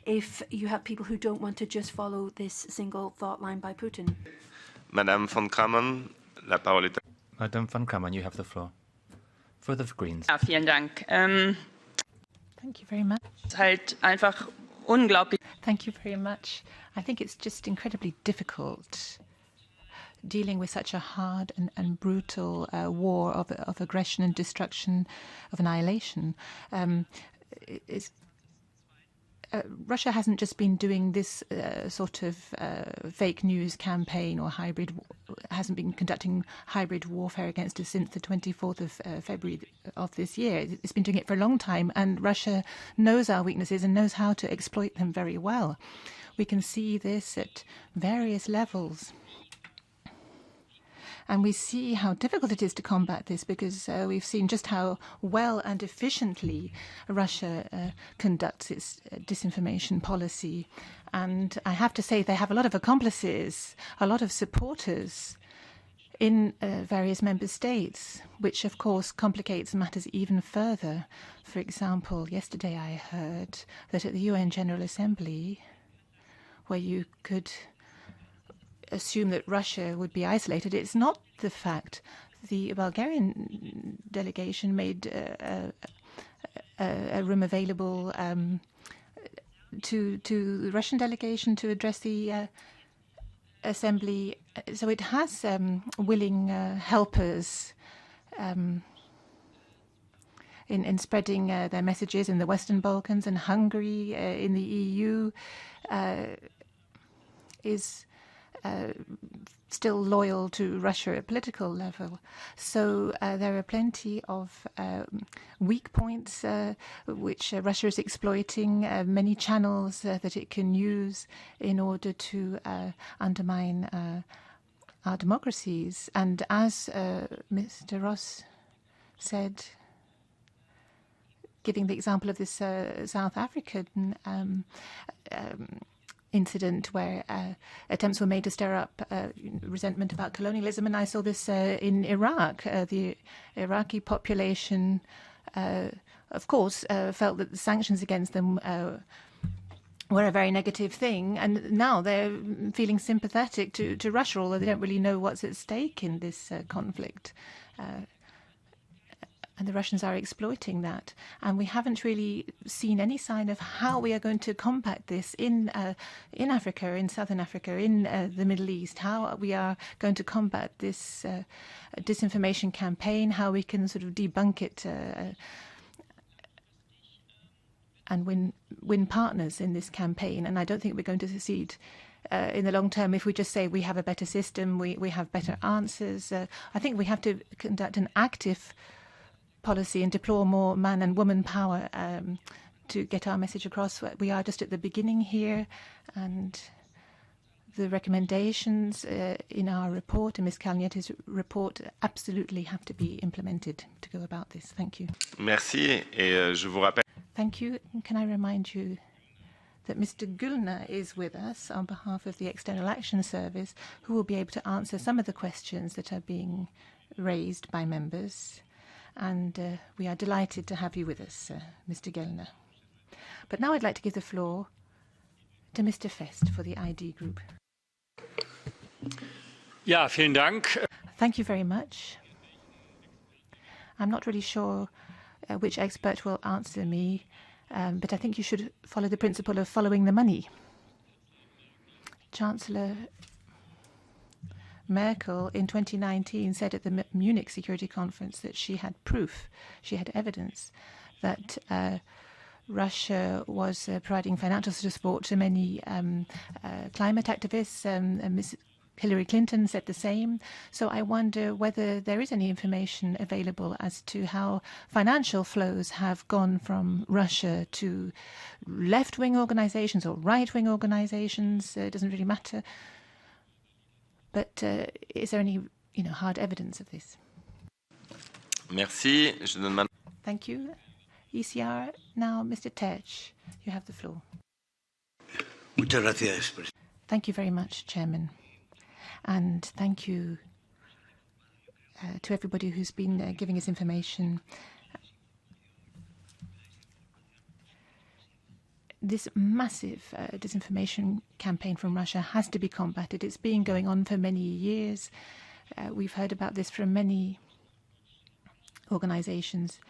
If you have people who don't want to just follow this single thought line by Putin. Madame von Kramon, la parole est à... Madame von Kramon, you have the floor. For the Greens. Ja, vielen Dank. Thank you very much. Halt einfach unglaublich. Thank you very much. I think it's just incredibly difficult dealing with such a hard and brutal war of aggression and destruction, of annihilation. Russia hasn't just been doing this sort of fake news campaign or hasn't been conducting hybrid warfare against us since the 24th of February of this year. It's been doing it for a long time, and Russia knows our weaknesses and knows how to exploit them very well. We can see this at various levels. And we see how difficult it is to combat this because we've seen just how well and efficiently Russia conducts its disinformation policy. And I have to say they have a lot of accomplices, a lot of supporters in various member states, which of course complicates matters even further. For example, yesterday I heard that at the UN General Assembly, where you could assume that Russia would be isolated, it's not the fact. The Bulgarian delegation made a room available to the Russian delegation to address the assembly. So it has willing helpers in spreading their messages in the Western Balkans, and Hungary in the EU is still loyal to Russia at political level. So there are plenty of weak points which Russia is exploiting, many channels that it can use in order to undermine our democracies. And as Mr. Ross said, giving the example of this South African incident where attempts were made to stir up resentment about colonialism, and I saw this in Iraq. The Iraqi population, of course, felt that the sanctions against them were a very negative thing, and now they're feeling sympathetic to Russia, although they don't really know what's at stake in this conflict. And the Russians are exploiting that. And we haven't really seen any sign of how we are going to combat this in Africa, in Southern Africa, in the Middle East, how we are going to combat this disinformation campaign, how we can sort of debunk it and win partners in this campaign. And I don't think we're going to succeed in the long term if we just say we have a better system, we have better answers. I think we have to conduct an active policy and deploy more man and woman power to get our message across. We are just at the beginning here, and the recommendations in our report, and Ms. Kalniet's report, absolutely have to be implemented to go about this. Thank you. Merci. Et je vous rappelle. Thank you. Can I remind you that Mr. Gülner is with us on behalf of the External Action Service, who will be able to answer some of the questions that are being raised by members. And we are delighted to have you with us, Mr. Gellner. But now I'd like to give the floor to Mr. Fest for the ID Group. Ja, vielen Dank. Thank you very much. I'm not really sure which expert will answer me, but I think you should follow the principle of following the money. Chancellor Merkel in 2019 said at the Munich Security Conference that she had proof, she had evidence that Russia was providing financial support to many climate activists. Ms. Hillary Clinton said the same. So I wonder whether there is any information available as to how financial flows have gone from Russia to left-wing organizations or right-wing organizations. It doesn't really matter. But is there any, hard evidence of this? Merci. Je donne Thank you. ECR, now Mr. Terch, you have the floor. Thank you very much, Chairman. And thank you to everybody who's been giving us information. This massive disinformation campaign from Russia has to be combated. It's been going on for many years. We've heard about this from many organizations.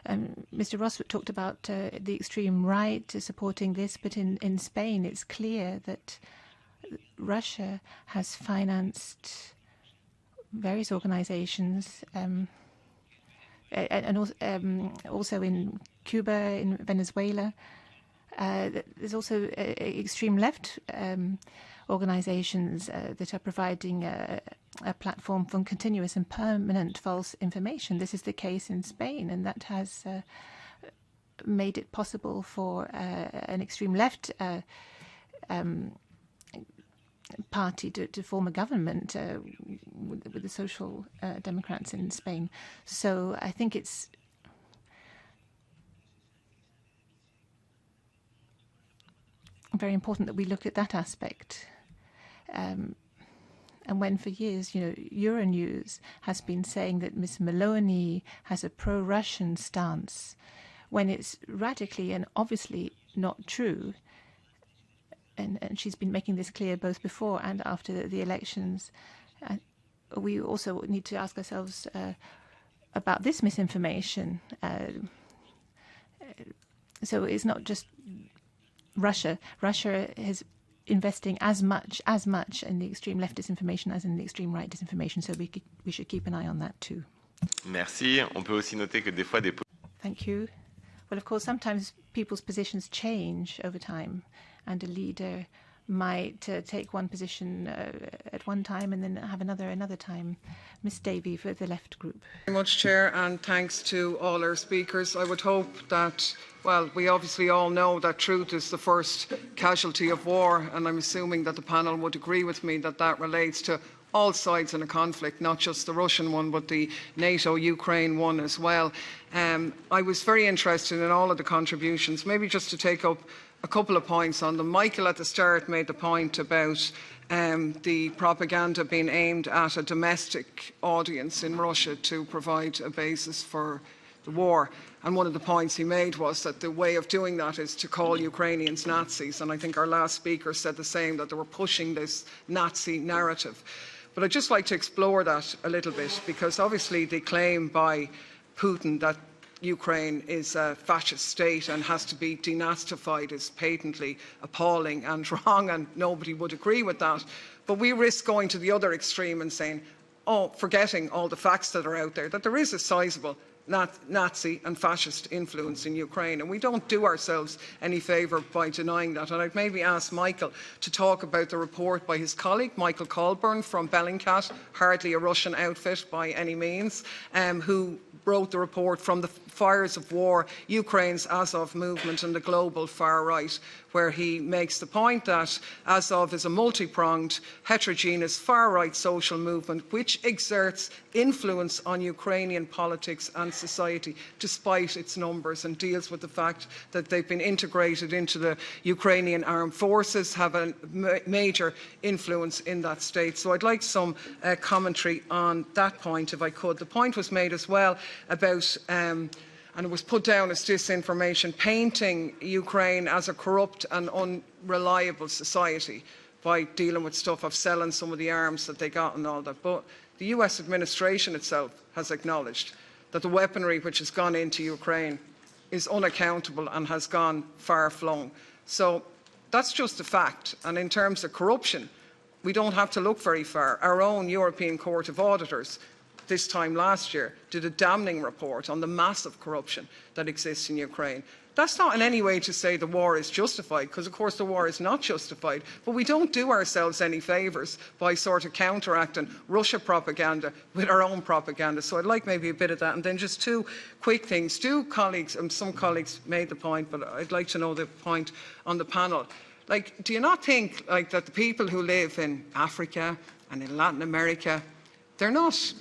Mr. Ross talked about the extreme right supporting this, but in Spain it's clear that Russia has financed various organizations, and also in Cuba, in Venezuela. There's also extreme left organizations that are providing a platform for continuous and permanent false information. This is the case in Spain, and that has made it possible for an extreme left party to form a government with the Social Democrats in Spain. So I think it's very important that we look at that aspect. And when for years, Euronews has been saying that Ms. Meloni has a pro-Russian stance, when it's radically and obviously not true, and she's been making this clear both before and after the elections, we also need to ask ourselves about this misinformation. So it's not just Russia. Russia is investing as much in the extreme left disinformation as in the extreme right disinformation. So we should keep an eye on that too. Merci. On peut aussi noter que des fois des... Thank you. Well, of course, sometimes people's positions change over time, and a leader might take one position at one time and then have another time. Miss Davey for the Left Group. Thank you very much, Chair, and thanks to all our speakers. I would hope that, well, we obviously all know that truth is the first casualty of war, and I'm assuming that the panel would agree with me that that relates to all sides in a conflict, not just the Russian one, but the NATO-Ukraine one as well. I was very interested in all of the contributions, maybe just to take up a couple of points on them. Michael at the start made the point about the propaganda being aimed at a domestic audience in Russia to provide a basis for the war. And one of the points he made was that the way of doing that is to call Ukrainians Nazis. And I think our last speaker said the same, that they were pushing this Nazi narrative. But I'd just like to explore that a little bit, because obviously the claim by Putin that Ukraine is a fascist state and has to be denazified is patently appalling and wrong, and nobody would agree with that. But we risk going to the other extreme and saying, forgetting all the facts that are out there, that there is a sizable Nazi and fascist influence in Ukraine, and we don't do ourselves any favour by denying that. And I'd maybe ask Michael to talk about the report by his colleague Michael Colburn from Bellingcat, hardly a Russian outfit by any means, who wrote the report From the Fires of War, Ukraine's Azov movement and the global far right, where he makes the point that Azov is a multi-pronged, heterogeneous far-right social movement which exerts influence on Ukrainian politics and society despite its numbers, and deals with the fact that they've been integrated into the Ukrainian armed forces, have a major influence in that state. So I'd like some commentary on that point, if I could. The point was made as well about and it was put down as disinformation, painting Ukraine as a corrupt and unreliable society by dealing with stuff of selling some of the arms that they got and all that. But the US administration itself has acknowledged that the weaponry which has gone into Ukraine is unaccountable and has gone far-flung. So that's just a fact. And in terms of corruption, we don't have to look very far. Our own European Court of Auditors this time last year did a damning report on the massive corruption that exists in Ukraine. That's not in any way to say the war is justified, because of course the war is not justified, but we don't do ourselves any favours by sort of counteracting Russia propaganda with our own propaganda. So I'd like maybe a bit of that. And then just two quick things. Some colleagues made the point, but I'd like to know the point on the panel. Do you not think that the people who live in Africa and in Latin America, they're not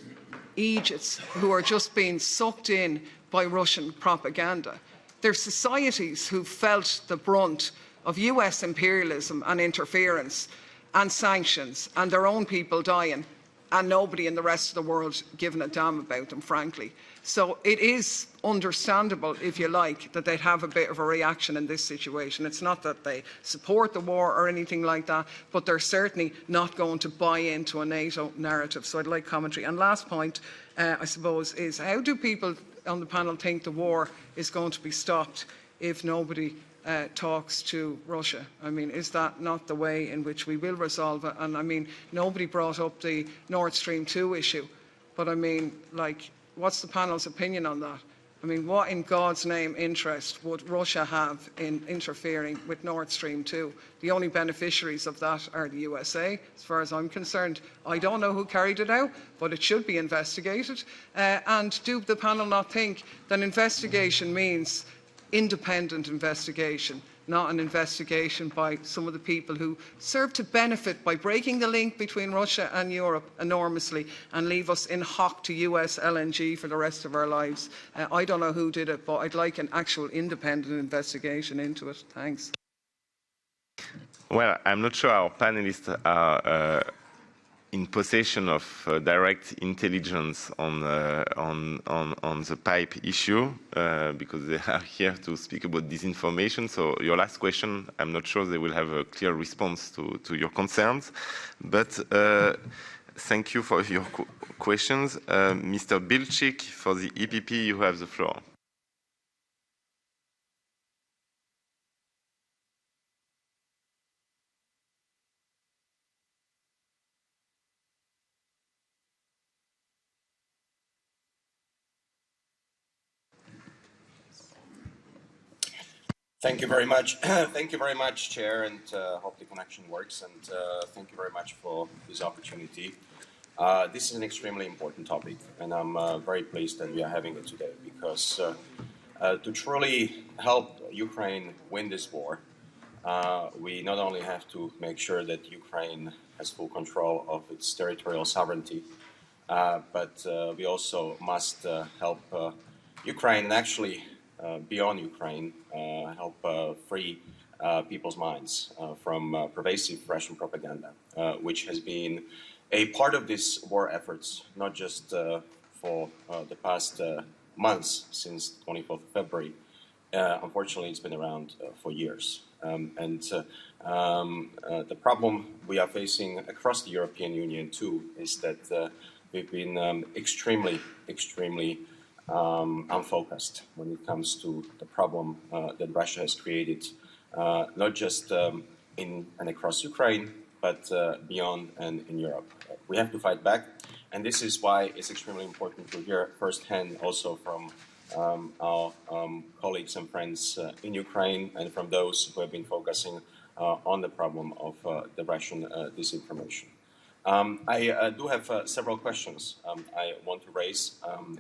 Egypts who are just being sucked in by Russian propaganda? They're societies who felt the brunt of US imperialism and interference and sanctions, and their own people dying, and nobody in the rest of the world giving a damn about them, frankly. So it is understandable, if you like, that they'd have a bit of a reaction in this situation. It's not that they support the war or anything like that, but they're certainly not going to buy into a NATO narrative. So I'd like commentary. And last point, I suppose, is how do people on the panel think the war is going to be stopped if nobody talks to Russia? I mean, is that not the way in which we will resolve it? And I mean, nobody brought up the Nord Stream 2 issue, but I mean, what's the panel's opinion on that? I mean, what in God's name interest would Russia have in interfering with Nord Stream 2? The only beneficiaries of that are the USA, as far as I'm concerned. I don't know who carried it out, but it should be investigated. And do the panel not think that investigation means independent investigation, not an investigation by some of the people who serve to benefit by breaking the link between Russia and Europe enormously and leave us in hock to US LNG for the rest of our lives. I don't know who did it, but I'd like an actual independent investigation into it. Thanks. Well, I'm not sure our panelists are in possession of direct intelligence on the pipe issue, because they are here to speak about disinformation. So your last question, I'm not sure they will have a clear response to your concerns. But thank you for your questions. Mr. Bilcik, for the EPP, you have the floor. Thank you very much. Thank you very much, Chair, and hope the connection works. And thank you very much for this opportunity. This is an extremely important topic, and I'm very pleased that we are having it today, because to truly help Ukraine win this war, we not only have to make sure that Ukraine has full control of its territorial sovereignty, but we also must help Ukraine, and actually beyond Ukraine, help free people's minds from pervasive Russian propaganda, which has been a part of this war efforts, not just for the past months since 24th of February. Unfortunately, it's been around for years. The problem we are facing across the European Union too is that we've been extremely unfocused when it comes to the problem that Russia has created, not just in and across Ukraine, but beyond and in Europe. We have to fight back, and this is why it's extremely important to hear firsthand also from our colleagues and friends in Ukraine and from those who have been focusing on the problem of the Russian disinformation. I do have several questions I want to raise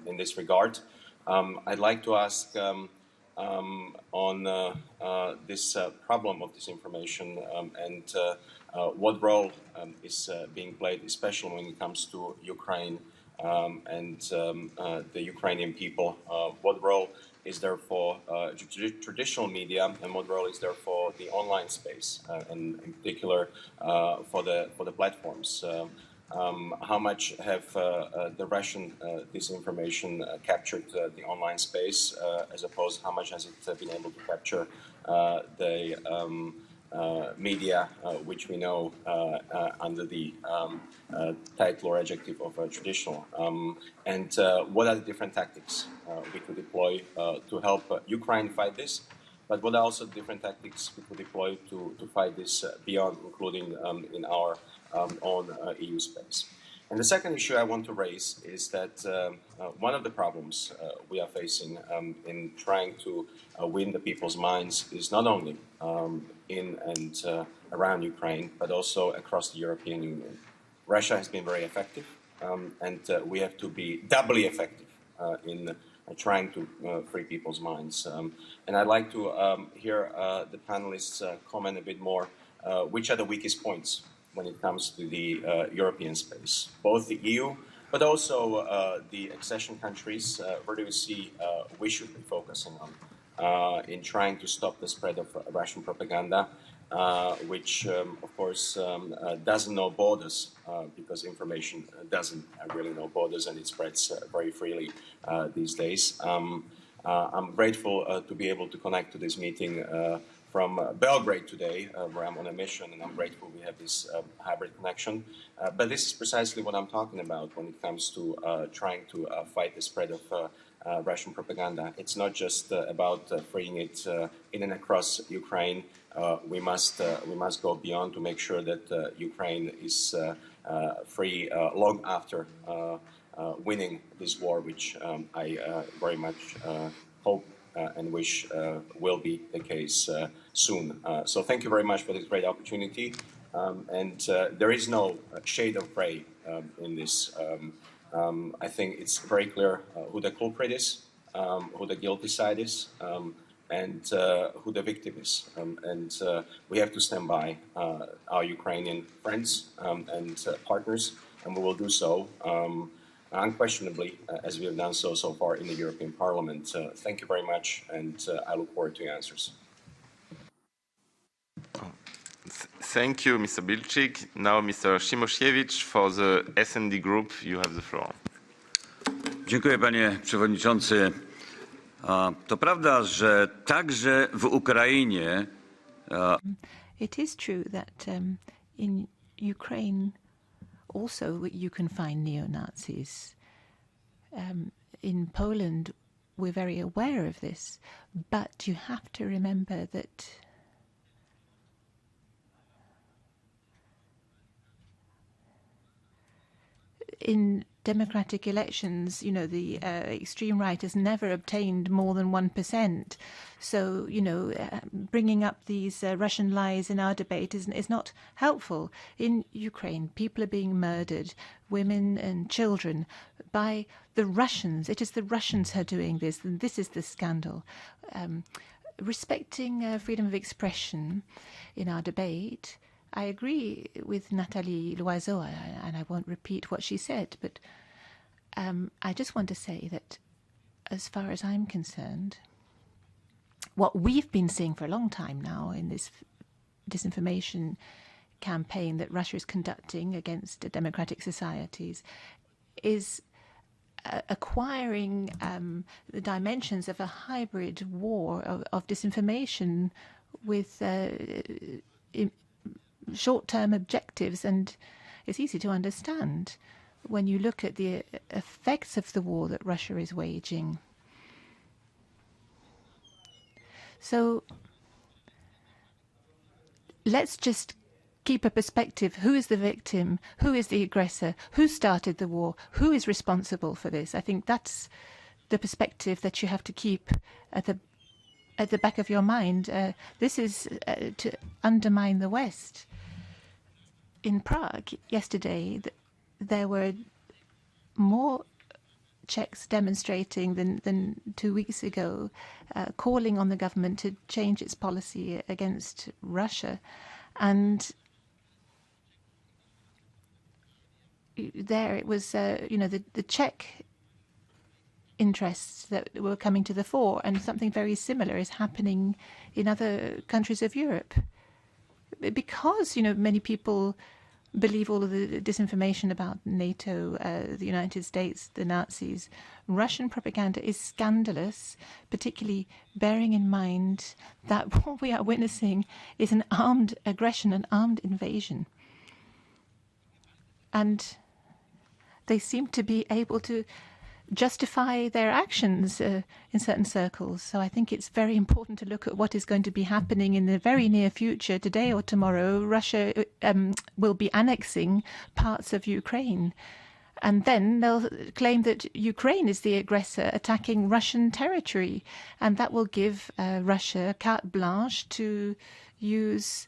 in this regard. I'd like to ask on this problem of disinformation and what role is being played, especially when it comes to Ukraine and the Ukrainian people. What role is there for traditional media, and what role is there for the online space, and in particular for the platforms? How much have the Russian disinformation captured the online space, as opposed how much has it been able to capture the media, which we know under the title or adjective of traditional, and what are the different tactics we could deploy to help Ukraine fight this, but what are also different tactics we could deploy to fight this beyond, including in our own EU space. And the second issue I want to raise is that one of the problems we are facing in trying to win the people's minds is not only in and around Ukraine, but also across the European Union. Russia has been very effective, and we have to be doubly effective in trying to free people's minds. And I'd like to hear the panelists comment a bit more which are the weakest points when it comes to the European space, both the EU, but also the accession countries. Where do you see we should be focusing on in trying to stop the spread of Russian propaganda, which, of course, doesn't know borders, because information doesn't really know borders, and it spreads very freely these days. I'm grateful to be able to connect to this meeting from Belgrade today, where I'm on a mission, and I'm grateful we have this hybrid connection. But this is precisely what I'm talking about when it comes to trying to fight the spread of Russian propaganda. It's not just about freeing it in and across Ukraine. We must go beyond to make sure that Ukraine is free long after winning this war, which I very much hope and wish will be the case soon. So thank you very much for this great opportunity. And there is no shade of grey in this. I think it's very clear who the culprit is, who the guilty side is. and who the victim is. And we have to stand by our Ukrainian friends and partners, and we will do so unquestionably, as we have done so far in the European Parliament. Thank you very much, and I look forward to your answers. Thank you, Mr. Bilcik. Now, Mr. Shimoshevich, for the S&D Group, you have the floor. Dziękuję, panie przewodniczący. To prawda, że także w Ukrainie. It is true that in Ukraine also you can find neo-Nazis. In Poland, we're very aware of this, but you have to remember that in democratic elections, you know, the extreme right has never obtained more than 1%. So, you know, bringing up these Russian lies in our debate is not helpful. In Ukraine, people are being murdered, women and children, by the Russians. It is the Russians who are doing this, and this is the scandal. Respecting freedom of expression in our debate, I agree with Nathalie Loiseau, and I won't repeat what she said, but I just want to say that as far as I'm concerned, what we've been seeing for a long time now in this disinformation campaign that Russia is conducting against democratic societies is acquiring the dimensions of a hybrid war of disinformation with short-term objectives, and it's easy to understand when you look at the effects of the war that Russia is waging. So let's just keep a perspective. Who is the victim? Who is the aggressor? Who started the war? Who is responsible for this? I think that's the perspective that you have to keep at the back of your mind. This is to undermine the West. In Prague yesterday, there were more Czechs demonstrating than 2 weeks ago, calling on the government to change its policy against Russia. And there it was, you know, the Czech interests that were coming to the fore, and something very similar is happening in other countries of Europe. Because, you know, many people believe all of the disinformation about NATO, the United States, the Nazis. Russian propaganda is scandalous, particularly bearing in mind that what we are witnessing is an armed aggression, an armed invasion. And they seem to be able to justify their actions in certain circles. So I think it's very important to look at what is going to be happening in the very near future. Today or tomorrow, Russia will be annexing parts of Ukraine. And then they'll claim that Ukraine is the aggressor attacking Russian territory. And that will give Russia carte blanche to use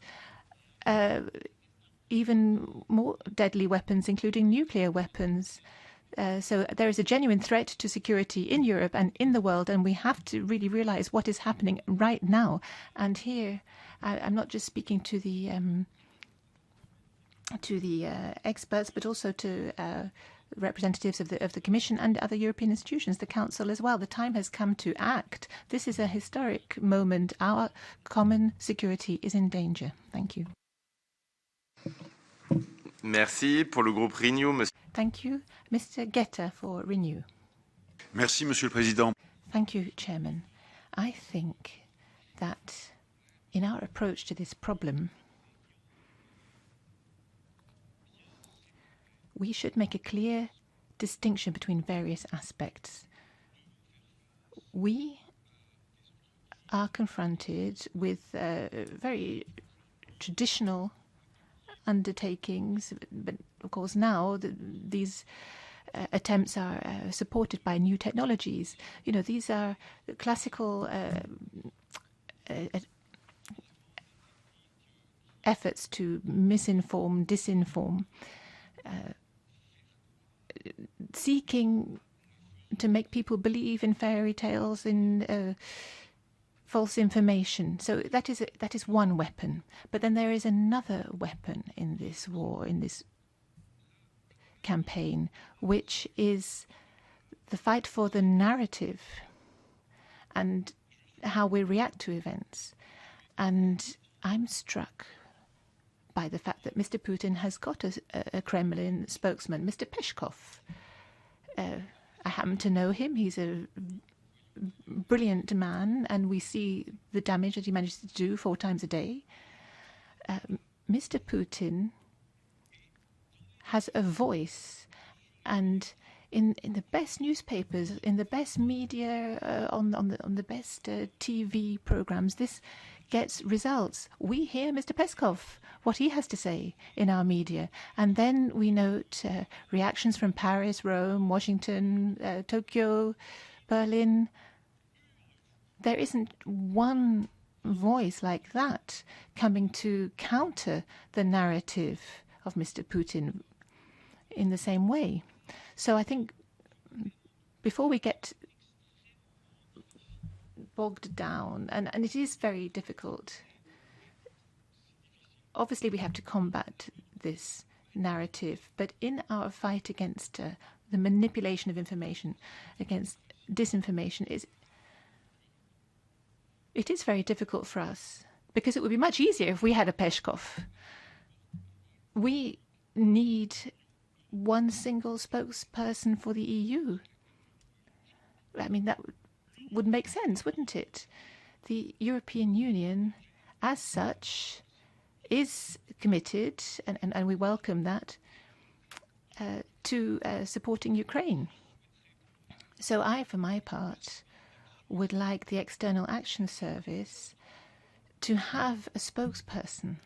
even more deadly weapons, including nuclear weapons. So there is a genuine threat to security in Europe and in the world, and we have to really realize what is happening right now. And here, I'm not just speaking to the experts, but also to representatives of the Commission and other European institutions, the Council as well. The time has come to act. This is a historic moment. Our common security is in danger. Thank you. Merci. Pour le groupe Renew, monsieur. Thank you. Mr. Getter for Renew. Merci, Monsieur le Président. Thank you, Chairman. I think that in our approach to this problem, we should make a clear distinction between various aspects. We are confronted with very traditional undertakings, but of course now these attempts are supported by new technologies. You know, these are classical efforts to misinform, disinform, seeking to make people believe in fairy tales, in false information. So that is one weapon. But then there is another weapon in this war, in this campaign, which is the fight for the narrative and how we react to events. And I'm struck by the fact that Mr. Putin has got a Kremlin spokesman, Mr. Peskov. I happen to know him. He's a brilliant man, and we see the damage that he manages to do 4 times a day. Mr. Putin has a voice, and in the best newspapers, in the best media, on the best TV programs, this gets results. We hear Mr. Peskov, what he has to say in our media, and then we note reactions from Paris, Rome, Washington, Tokyo, Berlin. There isn't one voice like that coming to counter the narrative of Mr. Putin in the same way. So I think before we get bogged down, and it is very difficult, obviously we have to combat this narrative, but in our fight against the manipulation of information, against disinformation, it is very difficult for us, because it would be much easier if we had a Peskov. We need one single spokesperson for the EU. I mean, that would make sense, wouldn't it? The European Union, as such, is committed, and we welcome that, to supporting Ukraine. So I, for my part, would like the External Action Service to have a spokesperson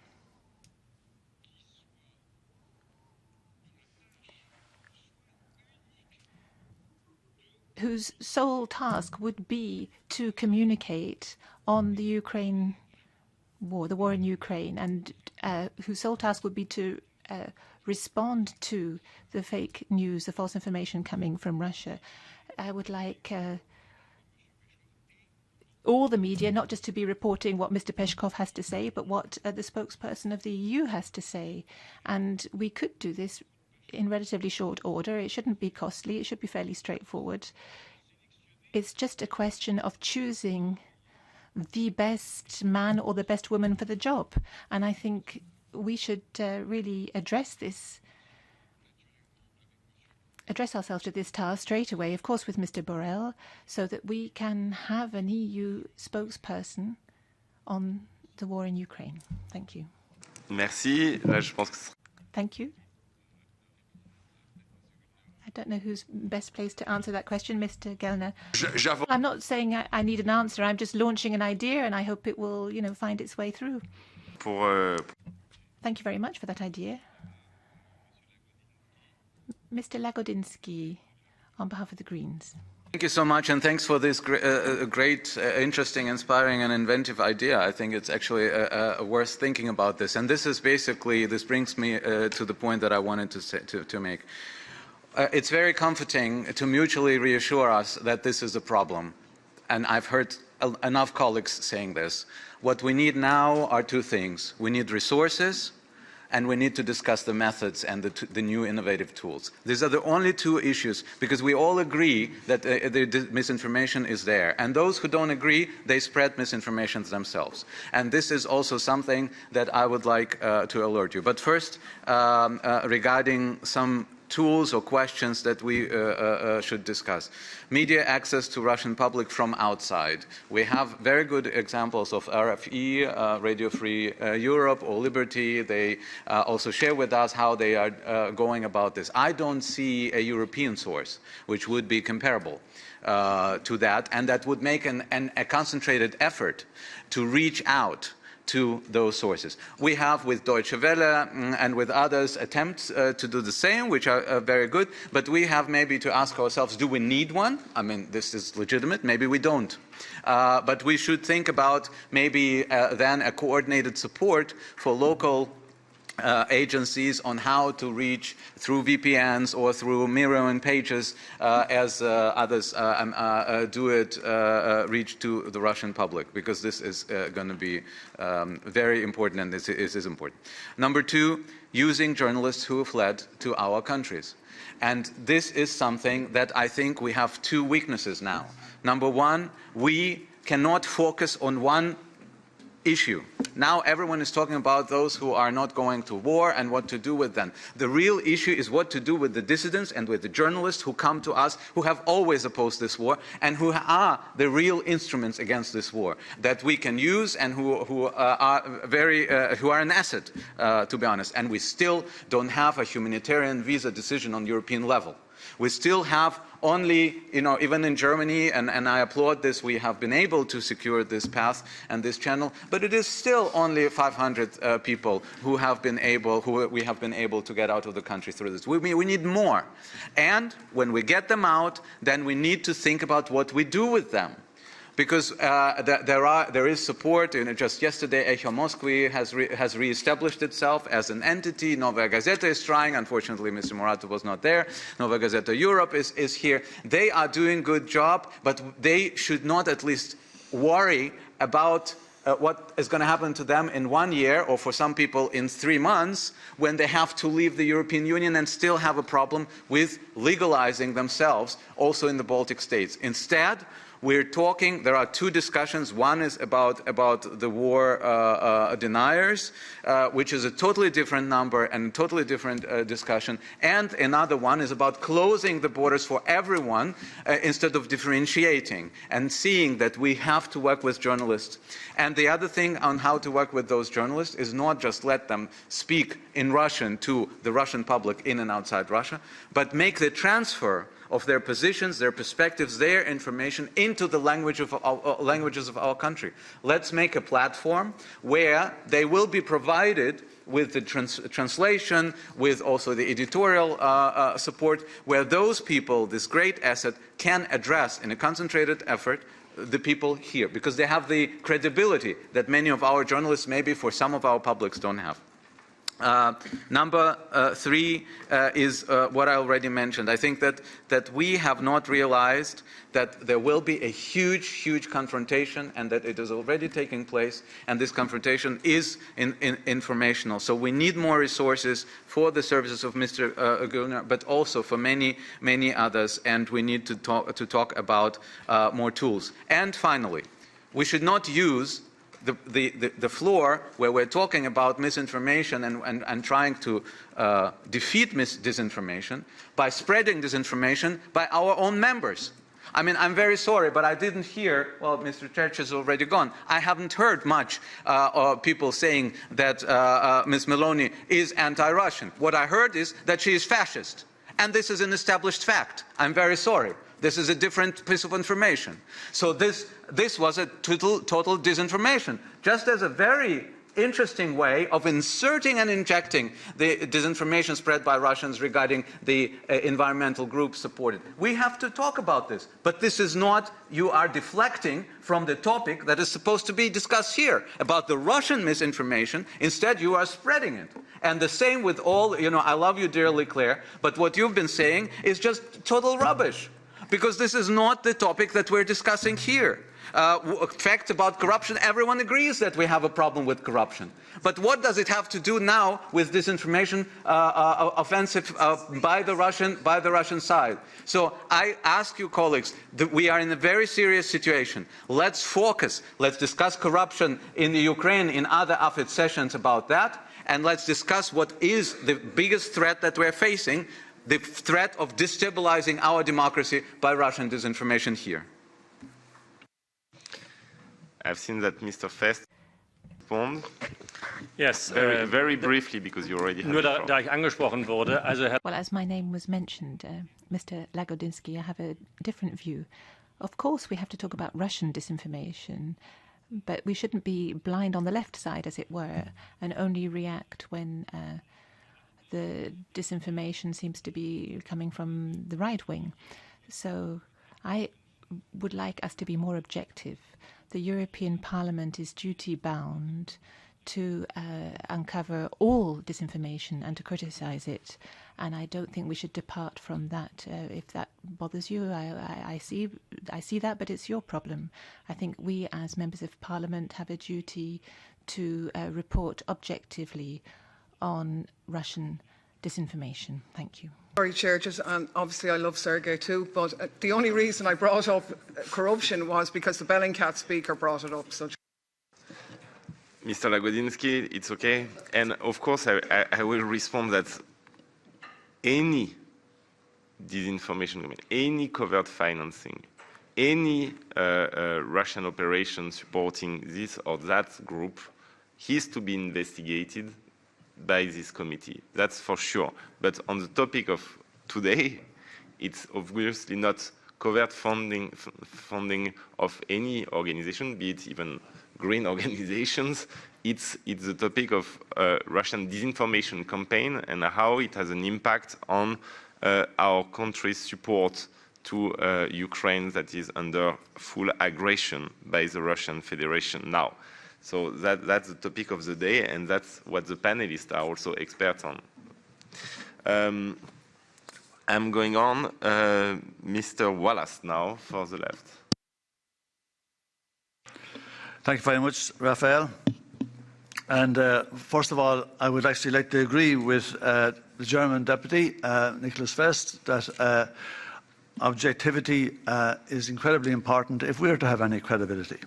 whose sole task would be to communicate on the Ukraine war, the war in Ukraine, and whose sole task would be to respond to the fake news, the false information coming from Russia. I would like all the media not just to be reporting what Mr. Peskov has to say, but what the spokesperson of the EU has to say. And we could do this in relatively short order. It shouldn't be costly. It should be fairly straightforward. It's just a question of choosing the best man or the best woman for the job. And I think we should really address ourselves to this task straight away, of course with Mr. Borrell, so that we can have an EU spokesperson on the war in Ukraine. Thank you. Merci. Thank you. I don't know who's best placed to answer that question, Mr. Gellner. I'm not saying I need an answer. I'm just launching an idea, and I hope it will, find its way through. Thank you very much for that idea. Mr. Lagodinsky, on behalf of the Greens. Thank you so much, and thanks for this great, interesting, inspiring, and inventive idea. I think it's actually worth thinking about this. And this brings me to the point that I wanted to make. It's very comforting to mutually reassure us that this is a problem. And I've heard enough colleagues saying this. What we need now are 2 things. We need resources, and we need to discuss the methods and the new innovative tools. These are the only 2 issues, because we all agree that the misinformation is there. And those who don't agree, they spread misinformation themselves. And this is also something that I would like to alert you. But first, regarding some tools or questions that we should discuss. Media access to Russian public from outside. We have very good examples of RFE, Radio Free Europe, or Liberty. They also share with us how they are going about this. I don't see a European source which would be comparable to that, and that would make a concentrated effort to reach out to those sources. We have with Deutsche Welle and with others attempts to do the same, which are very good, but we have maybe to ask ourselves, do we need one? I mean, this is legitimate, maybe we don't. But we should think about maybe then a coordinated support for local agencies on how to reach through VPNs or through mirroring pages as others do it, reach to the Russian public, because this is going to be very important, and this is important. Number two, using journalists who fled to our countries. And this is something that I think we have two weaknesses now. Number one, we cannot focus on one issue. Now everyone is talking about those who are not going to war and what to do with them. The real issue is what to do with the dissidents and with the journalists who come to us, who have always opposed this war, and who are the real instruments against this war that we can use, and who are an asset, to be honest. And we still don't have a humanitarian visa decision on European level. We still have only, even in Germany, and I applaud this, we have been able to secure this path and this channel, but it is still only 500 people who we have been able to get out of the country through this. We need more. And when we get them out, then we need to think about what we do with them. Because there is support. Just yesterday, Echo Moskvy has re-established itself as an entity. Novaya Gazeta is trying. Unfortunately, Mr. Muratov was not there. Novaya Gazeta Europe is here. They are doing a good job, but they should not at least worry about what is going to happen to them in 1 year, or for some people in 3 months, when they have to leave the European Union and still have a problem with legalizing themselves also in the Baltic states. Instead, we're talking, there are two discussions. One is about the war deniers, which is a totally different number and a totally different discussion. And another one is about closing the borders for everyone instead of differentiating and seeing that we have to work with journalists. And the other thing on how to work with those journalists is not just let them speak in Russian to the Russian public in and outside Russia, but make the transfer of their positions, their perspectives, their information into the languages of our country. Let's make a platform where they will be provided with the translation, with also the editorial support, where those people, this great asset, can address in a concentrated effort the people here, because they have the credibility that many of our journalists, maybe for some of our publics, don't have. Number three is what I already mentioned. I think that we have not realized that there will be a huge confrontation, and that it is already taking place, and this confrontation is informational. So we need more resources for the services of Mr. Gurner, but also for many others, and we need to talk about more tools. And finally, we should not use the floor where we're talking about misinformation and trying to defeat disinformation by spreading disinformation by our own members. I mean, I'm very sorry, but I didn't hear, well, Mr. Church is already gone. I haven't heard much people saying that Ms. Meloni is anti-Russian. What I heard is that she is fascist. And this is an established fact. I'm very sorry. This is a different piece of information. So this was a total disinformation, just as a very interesting way of inserting and injecting the disinformation spread by Russians regarding the environmental groups supported. We have to talk about this, but this is not, you are deflecting from the topic that is supposed to be discussed here, about the Russian misinformation. Instead, you are spreading it. And the same with all, I love you dearly, Claire, but what you've been saying is just total rubbish, because this is not the topic that we're discussing here. Fact about corruption, everyone agrees that we have a problem with corruption. But what does it have to do now with disinformation offensive by the Russian side? So I ask you, colleagues, that we are in a very serious situation. Let's focus. Let's discuss corruption in the Ukraine in other AFET sessions about that, and let's discuss what is the biggest threat that we're facing, the threat of destabilizing our democracy by Russian disinformation here. I've seen that Mr. Fest respond. Yes, very briefly, because you already had the floor. angesprochen wurde, Well, as my name was mentioned, Mr. Lagodinsky, I have a different view. Of course, we have to talk about Russian disinformation, but we shouldn't be blind on the left side, as it were, and only react when the disinformation seems to be coming from the right wing. So I would like us to be more objective. The European Parliament is duty-bound to uncover all disinformation and to criticize it. And I don't think we should depart from that. If that bothers you, I see that, but it's your problem. I think we as members of Parliament have a duty to report objectively on Russian disinformation. Thank you. Sorry, Chair, and obviously I love Sergei too, but the only reason I brought up corruption was because the Bellingcat speaker brought it up. So. Mr. Lagodinsky, it's okay. And of course, I will respond that any disinformation, any covert financing, any Russian operation supporting this or that group is to be investigated by this committee. That's for sure. But on the topic of today, it's obviously not covert funding of any organization, be it even green organizations. It's the topic of Russian disinformation campaign and how it has an impact on our country's support to Ukraine that is under full aggression by the Russian Federation now. So that's the topic of the day, and that's what the panelists are also experts on. I'm going on. Mr. Wallace now for the left. Thank you very much, Raphael. And first of all, I would actually like to agree with the German deputy, Nicholas Fest, that objectivity is incredibly important if we are to have any credibility.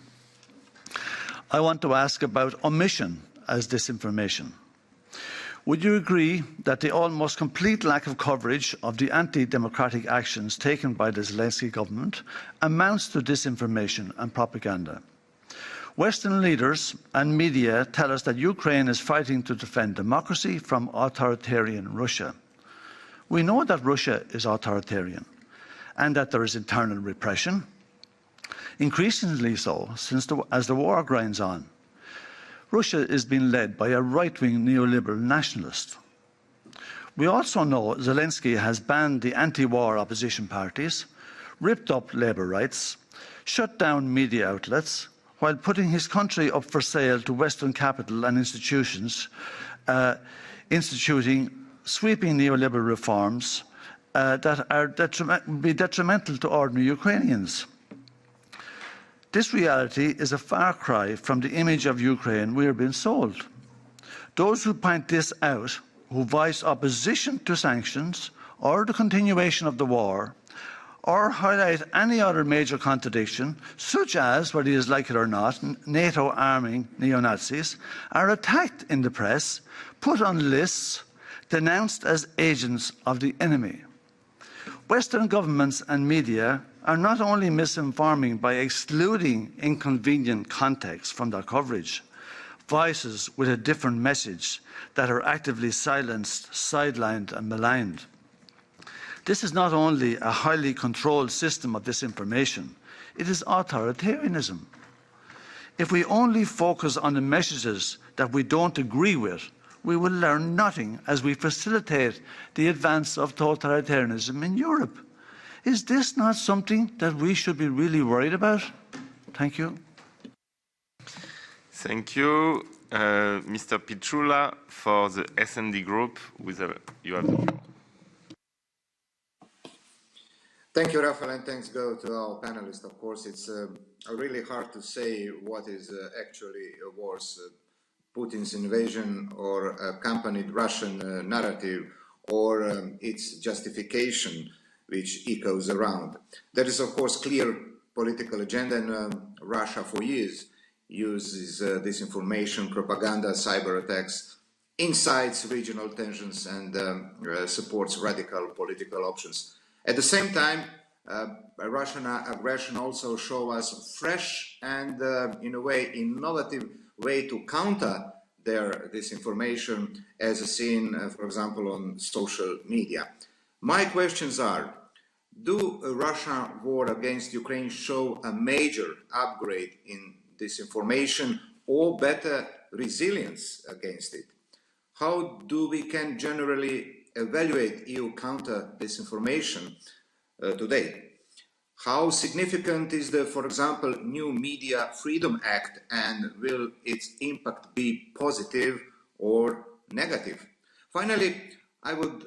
I want to ask about omission as disinformation. Would you agree that the almost complete lack of coverage of the anti-democratic actions taken by the Zelensky government amounts to disinformation and propaganda? Western leaders and media tell us that Ukraine is fighting to defend democracy from authoritarian Russia. We know that Russia is authoritarian and that there is internal repression, increasingly so as the war grinds on. Russia is being led by a right-wing neoliberal nationalist. We also know Zelensky has banned the anti-war opposition parties, ripped up labour rights, shut down media outlets, while putting his country up for sale to Western capital and institutions, instituting sweeping neoliberal reforms that are detrimental to ordinary Ukrainians. This reality is a far cry from the image of Ukraine we are being sold. Those who point this out, who voice opposition to sanctions or the continuation of the war, or highlight any other major contradiction, such as, whether you like it or not, NATO arming neo-Nazis, are attacked in the press, put on lists, denounced as agents of the enemy. Western governments and media are not only misinforming by excluding inconvenient context from their coverage, voices with a different message that are actively silenced, sidelined and maligned. This is not only a highly controlled system of disinformation, it is authoritarianism. If we only focus on the messages that we don't agree with, we will learn nothing as we facilitate the advance of totalitarianism in Europe. Is this not something that we should be really worried about? Thank you. Thank you. Mr. Pichula for the S&D group. You have the floor. Thank you, Rafael, and thanks go to our panelists. Of course, it's really hard to say what is actually worse, Putin's invasion or accompanied Russian narrative or its justification, which echoes around. There is, of course, clear political agenda, and Russia for years uses disinformation, propaganda, cyber attacks, incites regional tensions, and supports radical political options. At the same time, Russian aggression also shows us fresh and, in a way, innovative way to counter their disinformation, as seen, for example, on social media. My questions are, do a Russian war against Ukraine show a major upgrade in disinformation or better resilience against it? How do we can generally evaluate EU counter disinformation today? How significant is the, for example, new Media Freedom Act, and will its impact be positive or negative? Finally, I would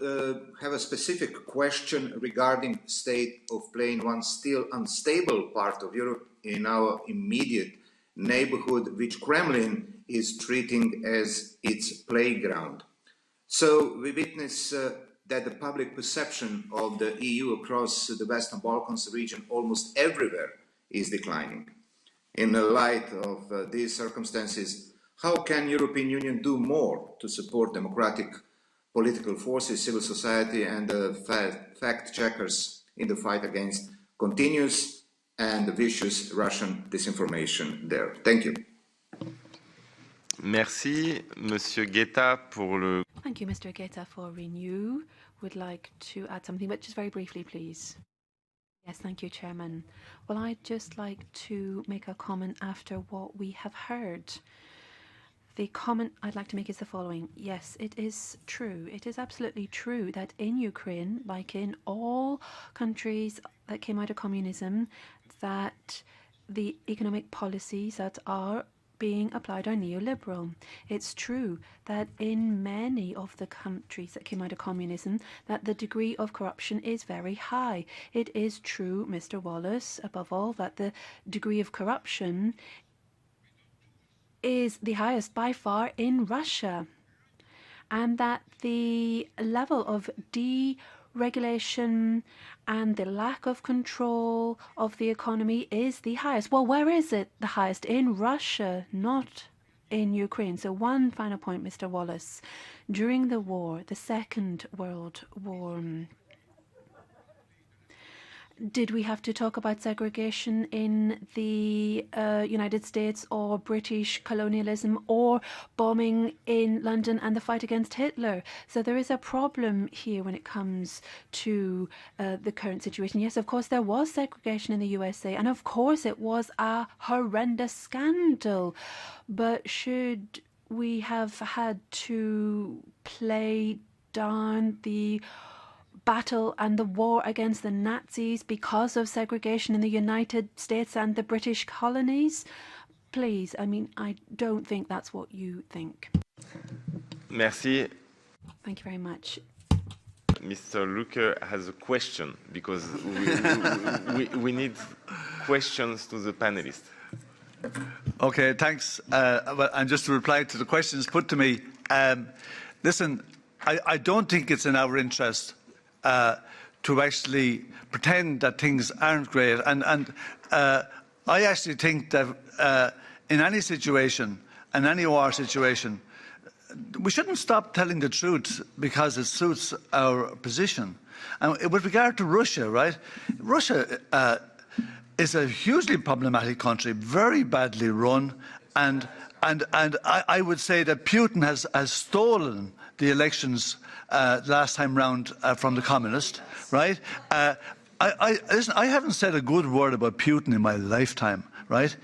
have a specific question regarding state of play in one still unstable part of Europe in our immediate neighborhood, which Kremlin is treating as its playground. So we witness that the public perception of the EU across the Western Balkans region almost everywhere is declining. In the light of these circumstances, how can European Union do more to support democratic political forces, civil society and fact-checkers in the fight against continuous and vicious Russian disinformation there? Thank you. Merci, Monsieur Guetta, pour le... Thank you, Mr. Guetta, for Renew. Would like to add something, but just very briefly, please. Yes, thank you, Chairman. Well, I'd just like to make a comment after what we have heard. The comment I'd like to make is the following. Yes, it is true. It is absolutely true that in Ukraine, like in all countries that came out of communism, that the economic policies that are being applied are neoliberal. It's true that in many of the countries that came out of communism that the degree of corruption is very high. It is true, Mr. Wallace, above all, that the degree of corruption is the highest by far in Russia, and that the level of deregulation and the lack of control of the economy is the highest. Well, where is it the highest? In Russia, not in Ukraine. So one final point, Mr. Wallace. During the war, the Second World War, did we have to talk about segregation in the United States, or British colonialism, or bombing in London and the fight against Hitler? So there is a problem here when it comes to the current situation. Yes, of course, there was segregation in the USA, and of course it was a horrendous scandal. But should we have had to play down the battle and the war against the Nazis because of segregation in the United States and the British colonies? Please, I mean, I don't think that's what you think. Merci. Thank you very much. Mr. Luque has a question, because we need questions to the panelists. Okay, thanks. And just to reply to the questions put to me, listen, I don't think it's in our interest to actually pretend that things aren't great. And I actually think that in any situation, in any war situation, we shouldn't stop telling the truth because it suits our position. And with regard to Russia, right? Russia is a hugely problematic country, very badly run, and I would say that Putin has stolen the elections last time round from the communists, right? Listen, I haven't said a good word about Putin in my lifetime, right?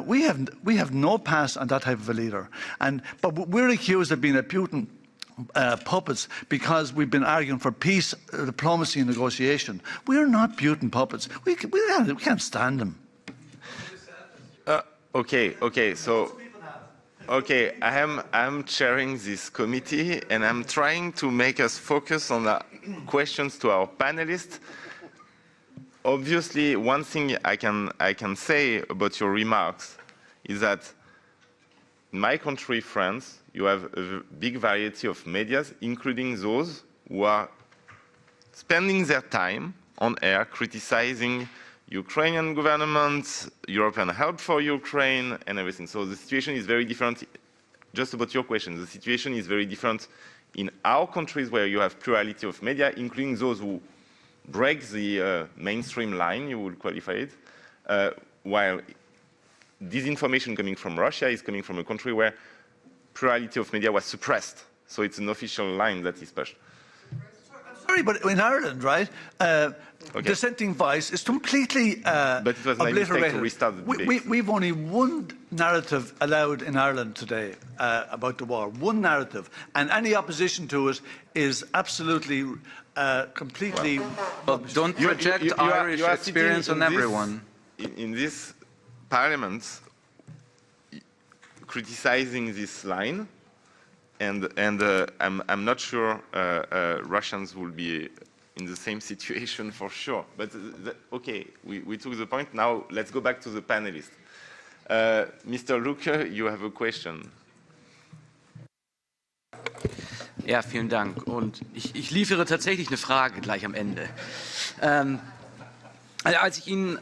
We have no pass on that type of a leader, but we're accused of being a Putin puppets because we've been arguing for peace, diplomacy, and negotiation. We're not Putin puppets. We can't stand them. Okay, so. Okay, I am chairing this committee, and I'm trying to make us focus on the questions to our panelists. Obviously, one thing I can say about your remarks is that in my country, France, you have a big variety of medias, including those who are spending their time on air criticizing Ukrainian government, European help for Ukraine, and everything. So the situation is very different. Just about your question, the situation is very different in our countries where you have plurality of media, including those who break the mainstream line, you would qualify it, while disinformation coming from Russia is coming from a country where plurality of media was suppressed. So it's an official line that is pushed. sorry, but in Ireland, right, dissenting voice is completely but it was my mistake to restart the debate. We've only one narrative allowed in Ireland today about the war, one narrative, and any opposition to it is absolutely completely... Well, don't project Irish experience on everyone. In this parliament, criticizing this line, and I'm not sure Russians will be in the same situation for sure. But okay, we took the point. Now let's go back to the panelists. Mr. Lucke, you have a question. Ja, vielen Dank. Und ich liefere tatsächlich eine Frage gleich am Ende. Als ich Ihnen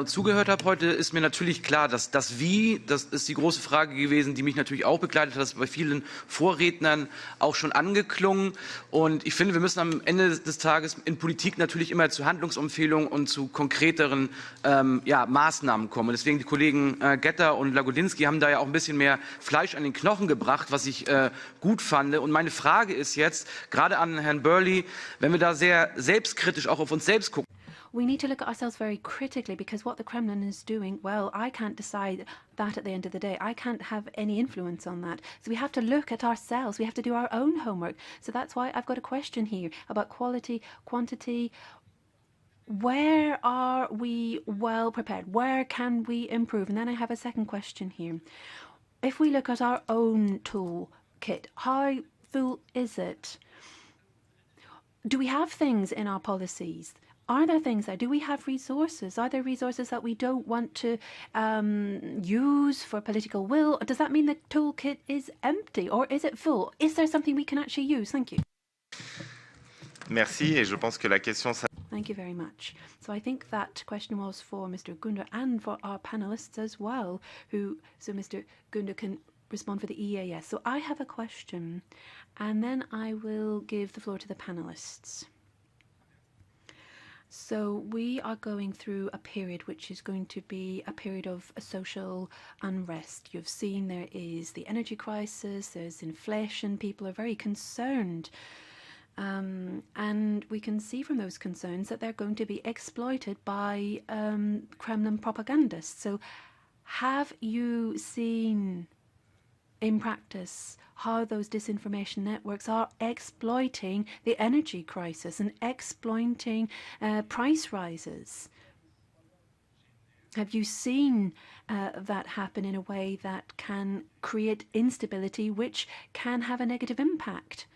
zugehört habe heute, ist mir natürlich klar, dass das Wie, das ist die große Frage gewesen, die mich natürlich auch begleitet hat, das ist bei vielen Vorrednern auch schon angeklungen. Und ich finde, wir müssen am Ende des Tages in Politik natürlich immer zu Handlungsempfehlungen und zu konkreteren Maßnahmen kommen. Und deswegen die Kollegen Getter und Lagodinsky haben da ja auch ein bisschen mehr Fleisch an den Knochen gebracht, was ich gut fand. Und meine Frage ist jetzt, gerade an Herrn Burley, wenn wir da sehr selbstkritisch auch auf uns selbst gucken. We need to look at ourselves very critically, because what the Kremlin is doing, well, I can't decide that at the end of the day. I can't have any influence on that. So we have to look at ourselves. We have to do our own homework. So that's why I've got a question here about quality, quantity. Where are we well prepared? Where can we improve? And then I have a second question here. If we look at our own toolkit, how full is it? Do we have things in our policies? Are there things there? Do we have resources? Are there resources that we don't want to use for political will? Does that mean the toolkit is empty, or is it full? Is there something we can actually use? Thank you. Merci, et je pense que la question... Thank you very much. So I think that question was for Mr. Gunder and for our panelists as well, so Mr. Gunder can respond for the EAS. So I have a question, and then I will give the floor to the panelists. So we are going through a period which is going to be a period of social unrest. You've seen there is the energy crisis, there's inflation, people are very concerned. And we can see from those concerns that they're going to be exploited by Kremlin propagandists. So have you seen in practice how those disinformation networks are exploiting the energy crisis and exploiting price rises? Have you seen that happen in a way that can create instability, which can have a negative impact?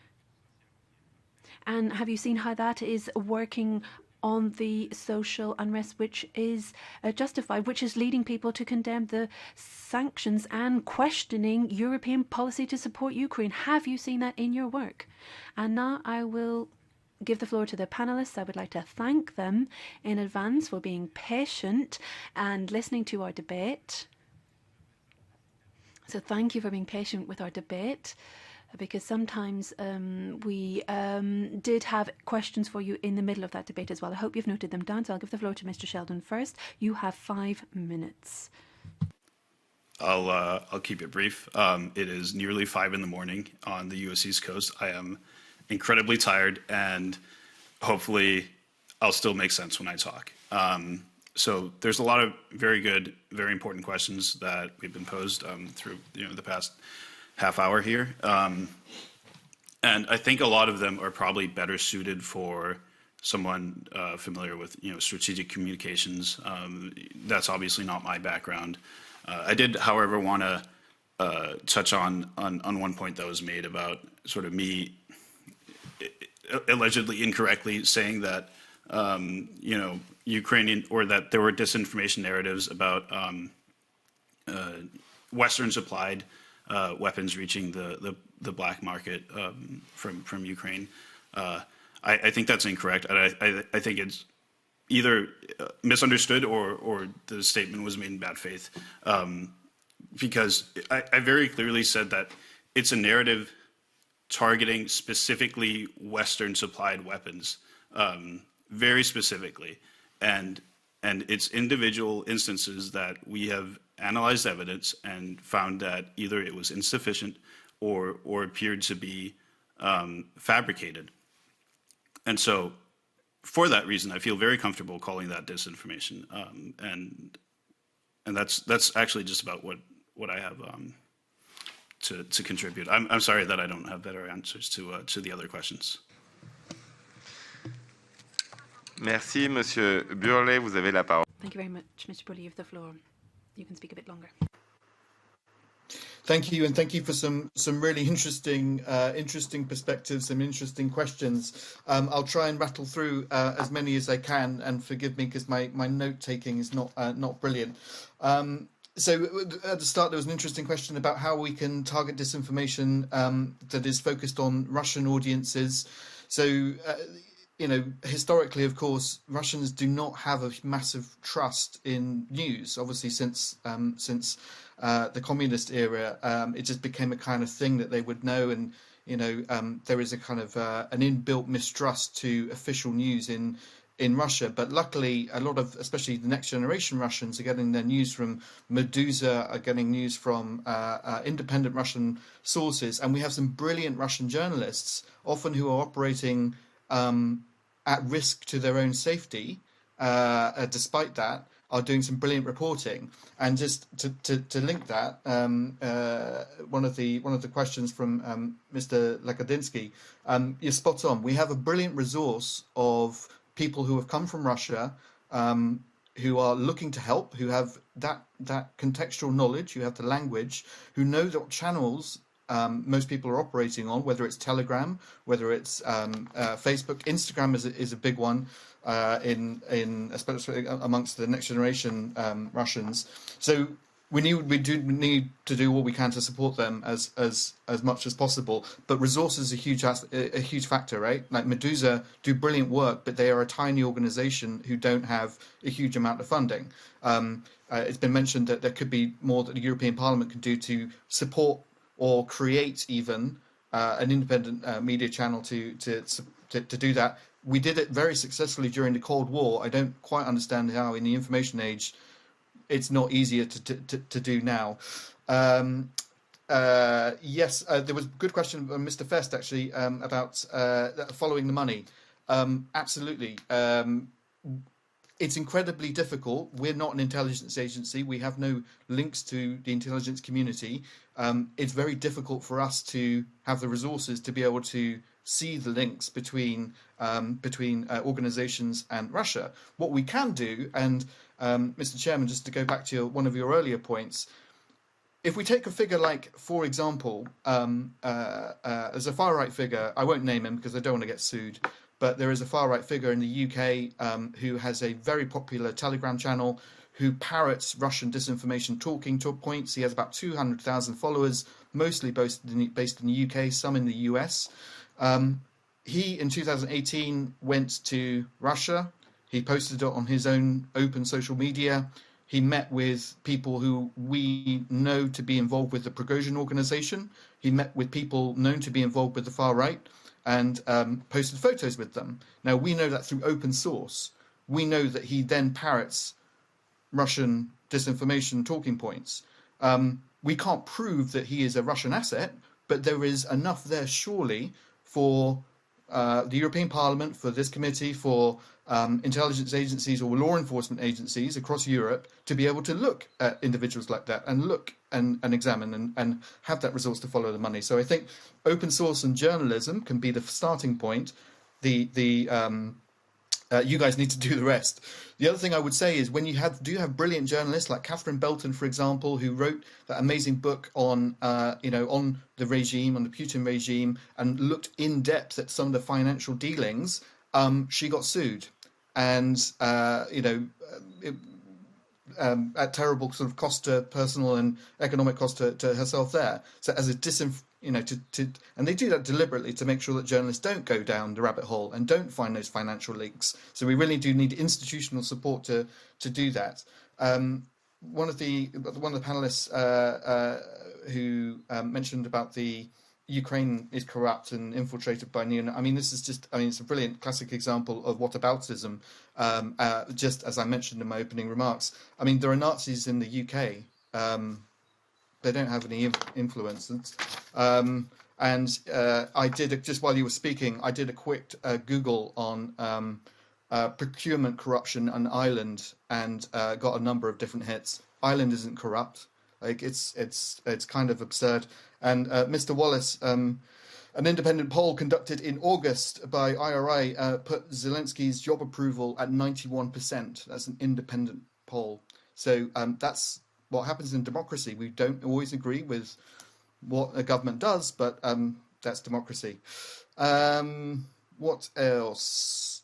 And have you seen how that is working on the social unrest which is justified, which is leading people to condemn the sanctions and questioning European policy to support Ukraine? Have you seen that in your work? And now I will give the floor to the panelists. I would like to thank them in advance for being patient and listening to our debate. So thank you for being patient with our debate, because sometimes we did have questions for you in the middle of that debate as well. I hope you've noted them down, so I'll give the floor to Mr. Sheldon first. You have 5 minutes. I'll keep it brief. It is nearly 5 in the morning on the US East Coast. I am incredibly tired, and hopefully I'll still make sense when I talk. So there's a lot of very good, very important questions that we've been posed through the past half hour here. And I think a lot of them are probably better suited for someone familiar with strategic communications. That's obviously not my background. I did, however, want to touch on one point that was made about sort of me allegedly incorrectly saying that Ukrainian, or that there were disinformation narratives about Western supplied weapons reaching the black market from Ukraine. I think that's incorrect. I think it's either misunderstood or the statement was made in bad faith, because I very clearly said that it's a narrative targeting specifically Western supplied weapons, very specifically, and it's individual instances that we have analyzed evidence and found that either it was insufficient or appeared to be fabricated. And so, for that reason, I feel very comfortable calling that disinformation, and that's actually just about what I have to contribute. I'm sorry that I don't have better answers to the other questions. Merci, Monsieur Burley. Vous avez la parole. Thank you very much, Mr. Burley. You have the floor. You can speak a bit longer. Thank you, and thank you for some really interesting perspectives, some interesting questions. I'll try and rattle through as many as I can, and forgive me because my note taking is not brilliant. So at the start, there was an interesting question about how we can target disinformation that is focused on Russian audiences. So. Historically, of course, Russians do not have a massive trust in news. Obviously, since the communist era, it just became a kind of thing that they would know, and there is a kind of an inbuilt mistrust to official news in Russia. But luckily, a lot of, especially the next generation Russians, are getting their news from Medusa, are getting news from independent Russian sources, and we have some brilliant Russian journalists, often who are operating at risk to their own safety, despite that, are doing some brilliant reporting. And just to link that, one of the questions from Mr. Lekadinsky, you're spot on. We have a brilliant resource of people who have come from Russia, who are looking to help, who have that contextual knowledge, who have the language, who know what channels most people are operating on, whether it's Telegram, whether it's Facebook. Instagram is a big one in especially amongst the next generation Russians. So we do need to do what we can to support them as much as possible. But resources are a huge factor, right? Like Medusa do brilliant work, but they are a tiny organization who don't have a huge amount of funding. It's been mentioned that there could be more that the European Parliament can do to support or create even an independent media channel to do that. We did it very successfully during the Cold War. I don't quite understand how in the information age it's not easier to do now. Yes, there was a good question from Mr. Fest actually about following the money. Absolutely. It's incredibly difficult. We're not an intelligence agency. We have no links to the intelligence community. It's very difficult for us to have the resources to be able to see the links between organizations and Russia. What we can do, and Mr. Chairman, just to go back to one of your earlier points, if we take a figure like, for example, there's a far-right figure, I won't name him because I don't want to get sued, but there is a far-right figure in the UK who has a very popular Telegram channel who parrots Russian disinformation talking points. He has about 200,000 followers, mostly based in the UK, some in the US. He, in 2018, went to Russia. He posted it on his own open social media. He met with people who we know to be involved with the Prigozhin organization. He met with people known to be involved with the far right and posted photos with them. Now, we know that through open source. We know that he then parrots Russian disinformation talking points. We can't prove that he is a Russian asset, but there is enough there surely for the European Parliament, for this committee, for intelligence agencies or law enforcement agencies across Europe to be able to look at individuals like that and look and examine and have that resource to follow the money. So I think open source and journalism can be the starting point. You guys need to do the rest. The other thing I would say is when you do have brilliant journalists like Catherine Belton, for example, who wrote that amazing book on on the regime, on the Putin regime, and looked in depth at some of the financial dealings, she got sued, and at terrible sort of cost to personal and economic cost to herself there. So as a and they do that deliberately to make sure that journalists don't go down the rabbit hole and don't find those financial links. So we really do need institutional support to do that. One of the panelists who mentioned about the Ukraine is corrupt and infiltrated by I mean, this is just, it's a brilliant classic example of whataboutism, just as I mentioned in my opening remarks. I mean, there are Nazis in the UK. They don't have any influence. And I did, just while you were speaking, I did a quick Google on procurement corruption in Ireland and got a number of different hits. Ireland isn't corrupt. Like it's kind of absurd. And Mr. Wallace, an independent poll conducted in August by IRI put Zelensky's job approval at 91%. That's an independent poll. So that's what happens in democracy. We don't always agree with what a government does, but that's democracy. What else?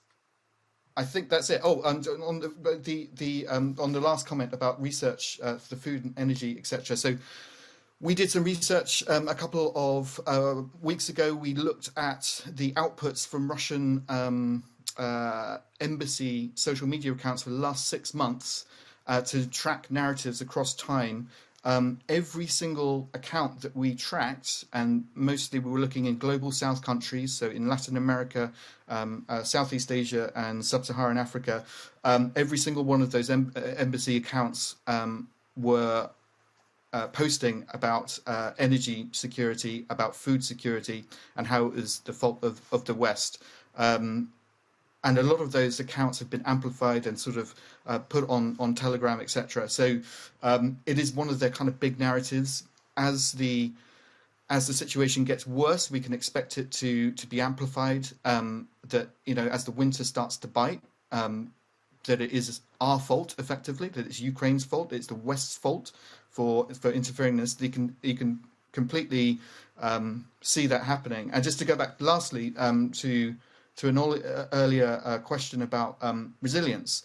I think that's it. Oh, and on the last comment about research for food and energy, etc. So we did some research a couple of weeks ago. We looked at the outputs from Russian embassy social media accounts for the last 6 months to track narratives across time. Every single account that we tracked, and mostly we were looking in global south countries, so in Latin America, Southeast Asia and Sub-Saharan Africa, every single one of those embassy accounts were posting about energy security, about food security, and how it is the fault of the West. And a lot of those accounts have been amplified and sort of put on Telegram, etc. So it is one of their kind of big narratives. As the situation gets worse, we can expect it to be amplified. That, you know, as the winter starts to bite, that it is our fault, effectively, that it's Ukraine's fault, it's the West's fault for interfering in this. You can completely see that happening. And just to go back, lastly, to an earlier question about resilience.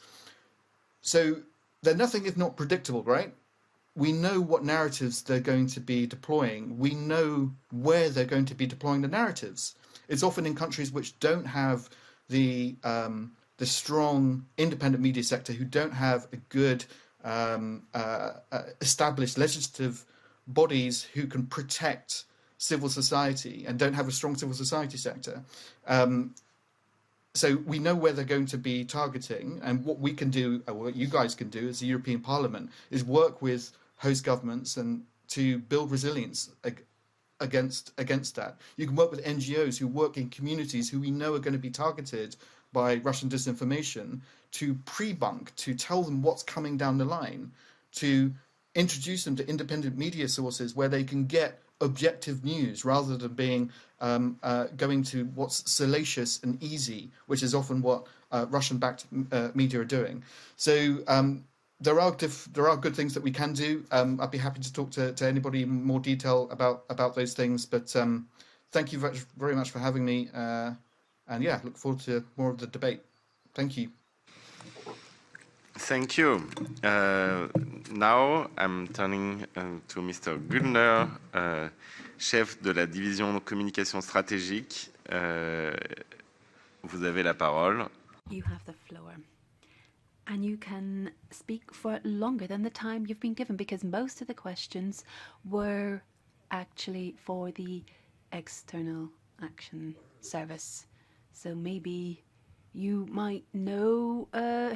So they're nothing if not predictable, right? We know what narratives they're going to be deploying. We know where they're going to be deploying the narratives. It's often in countries which don't have the strong independent media sector, who don't have a good established legislative bodies who can protect civil society and don't have a strong civil society sector. So we know where they're going to be targeting, and what we can do, or what you guys can do as the European Parliament, is work with host governments and to build resilience against that. You can work with NGOs who work in communities who we know are going to be targeted by Russian disinformation, to pre-bunk, to tell them what's coming down the line, to introduce them to independent media sources where they can get objective news rather than being going to what's salacious and easy, which is often what Russian-backed media are doing. So there are good things that we can do. I'd be happy to talk to anybody in more detail about those things. But thank you very much for having me. And yeah, look forward to more of the debate. Thank you. Thank you. Now I'm turning to Mr. Gülner, chef de la division communication stratégique. Vous avez la parole. You have the floor. And you can speak for longer than the time you've been given, because most of the questions were actually for the External Action Service. So maybe you might know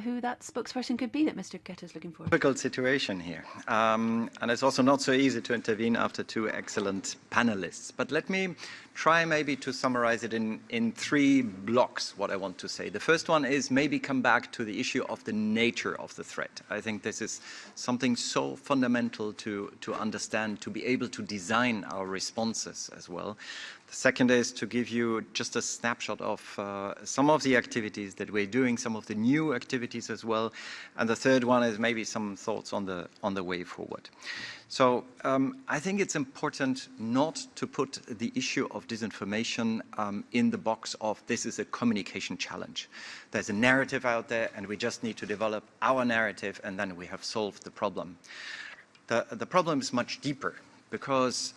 who that spokesperson could be that Mr. Geta is looking for. Difficult situation here. And it's also not so easy to intervene after two excellent panelists. But let me try maybe to summarize it in 3 blocks, what I want to say. The first one is maybe come back to the issue of the nature of the threat. I think this is something so fundamental to understand, to be able to design our responses as well. The second is to give you just a snapshot of some of the activities that we're doing, some of the new activities as well. And the third one is maybe some thoughts on the way forward. So I think it's important not to put the issue of disinformation in the box of this is a communication challenge. There's a narrative out there and we just need to develop our narrative and then we have solved the problem. The problem is much deeper because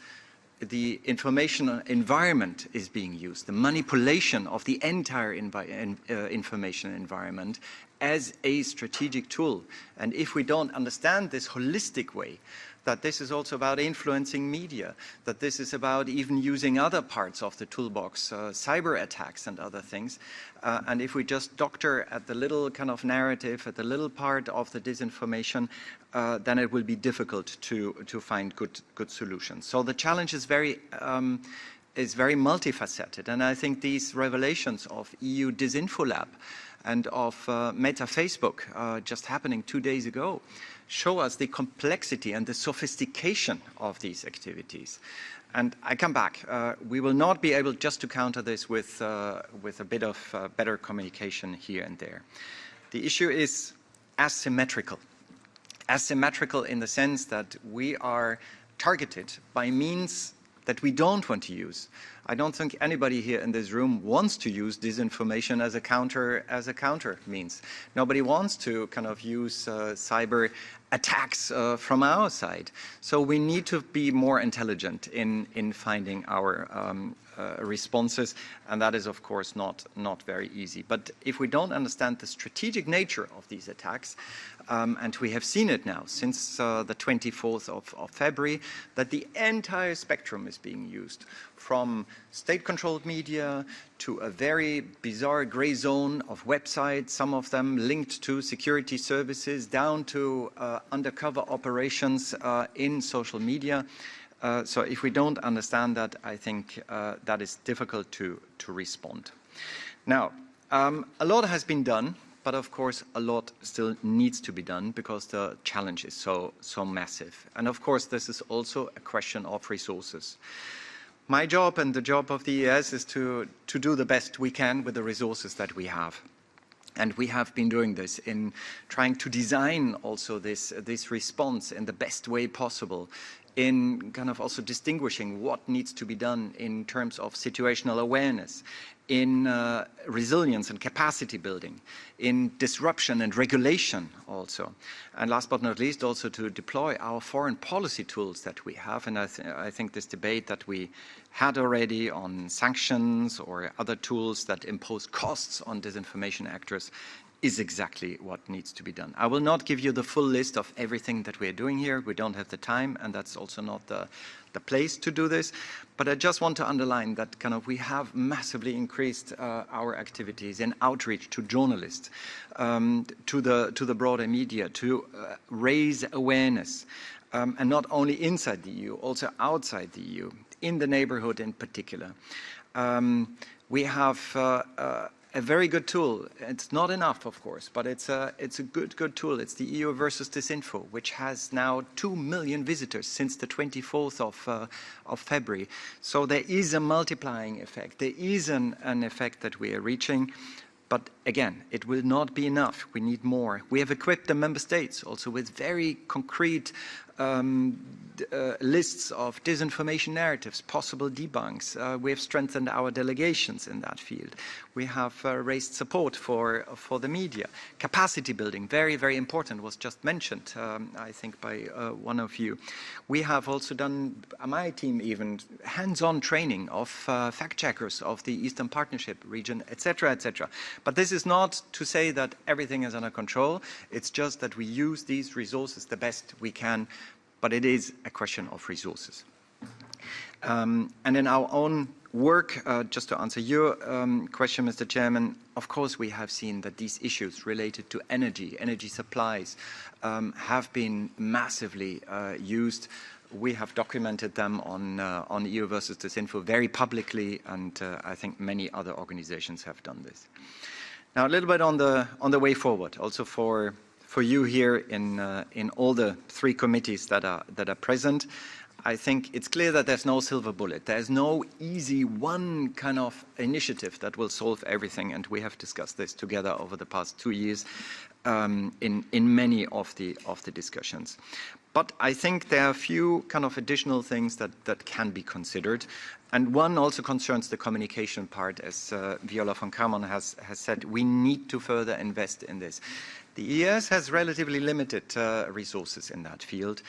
the information environment is being used, the manipulation of the entire information environment as a strategic tool. And if we don't understand this holistic way, that this is also about influencing media, that this is about even using other parts of the toolbox, cyber attacks and other things. And if we just doctor at the little kind of narrative, at the little part of the disinformation, then it will be difficult to find good solutions. So the challenge is very is very multifaceted. And I think these revelations of EU Disinfo Lab and of Meta Facebook just happening 2 days ago show us the complexity and the sophistication of these activities. And I come back. We will not be able just to counter this with a bit of better communication here and there. The issue is asymmetrical. Asymmetrical in the sense that we are targeted by means that we don't want to use. I don't think anybody here in this room wants to use disinformation as a counter means. Nobody wants to kind of use cyber attacks from our side. So we need to be more intelligent in finding our responses, and that is of course not very easy. But if we don't understand the strategic nature of these attacks, and we have seen it now since the 24th of February, that the entire spectrum is being used, from state-controlled media to a very bizarre gray zone of websites, some of them linked to security services, down to undercover operations in social media. So if we don't understand that, I think that is difficult to respond. Now, a lot has been done, but of course a lot still needs to be done because the challenge is so massive. And of course this is also a question of resources. My job and the job of the ES is to do the best we can with the resources that we have. And we have been doing this in trying to design also this response in the best way possible, in kind of also distinguishing what needs to be done in terms of situational awareness, in resilience and capacity building, in disruption and regulation also. And last but not least, also to deploy our foreign policy tools that we have. And I think this debate that we had already on sanctions or other tools that impose costs on disinformation actors is exactly what needs to be done. I will not give you the full list of everything that we are doing here. We don't have the time, and that's also not the place to do this. But I just want to underline that kind of we have massively increased our activities in outreach to journalists, to the broader media, to raise awareness, and not only inside the EU, also outside the EU, in the neighborhood in particular. We have a very good tool. It's not enough, of course, but it's a good tool. It's the EU versus Disinfo, which has now 2 million visitors since the 24th of February. So there is a multiplying effect. There is an effect that we are reaching. But again, it will not be enough. We need more. We have equipped the member states also with very concrete lists of disinformation narratives, possible debunks. We have strengthened our delegations in that field. We have raised support for the media. Capacity building, very, very important, was just mentioned, I think, by one of you. We have also done, my team even, hands-on training of fact-checkers of the Eastern Partnership region, etc., etc. But this is not to say that everything is under control. It's just that we use these resources the best we can, but it is a question of resources. And in our own work, just to answer your question, Mr. Chairman, of course we have seen that these issues related to energy supplies, have been massively used. We have documented them on EU versus Disinfo very publicly, and I think many other organizations have done this. Now, a little bit on the way forward, also for you here in all the 3 committees that are present. I think it's clear that there's no silver bullet. There's no easy one kind of initiative that will solve everything, and we have discussed this together over the past 2 years in many of the discussions. But I think there are a few kind of additional things that can be considered. And one also concerns the communication part, as Viola von Kramon has said. We need to further invest in this. The ES has relatively limited resources in that field.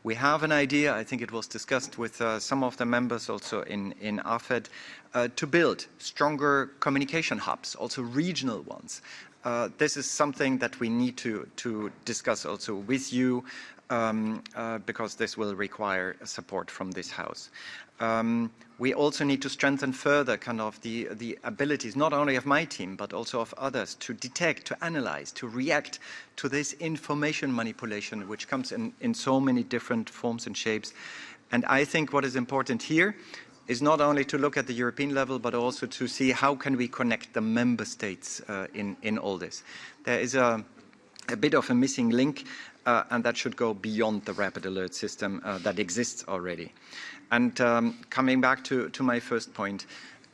We have an idea, I think it was discussed with some of the members also in AFED, to build stronger communication hubs, also regional ones. This is something that we need to discuss also with you, because this will require support from this House. We also need to strengthen further kind of the abilities, not only of my team, but also of others, to detect, to analyze, to react to this information manipulation, which comes in so many different forms and shapes. And I think what is important here is not only to look at the European level, but also to see how can we connect the member states in all this. There is a bit of a missing link, and that should go beyond the rapid alert system that exists already. And coming back to my first point,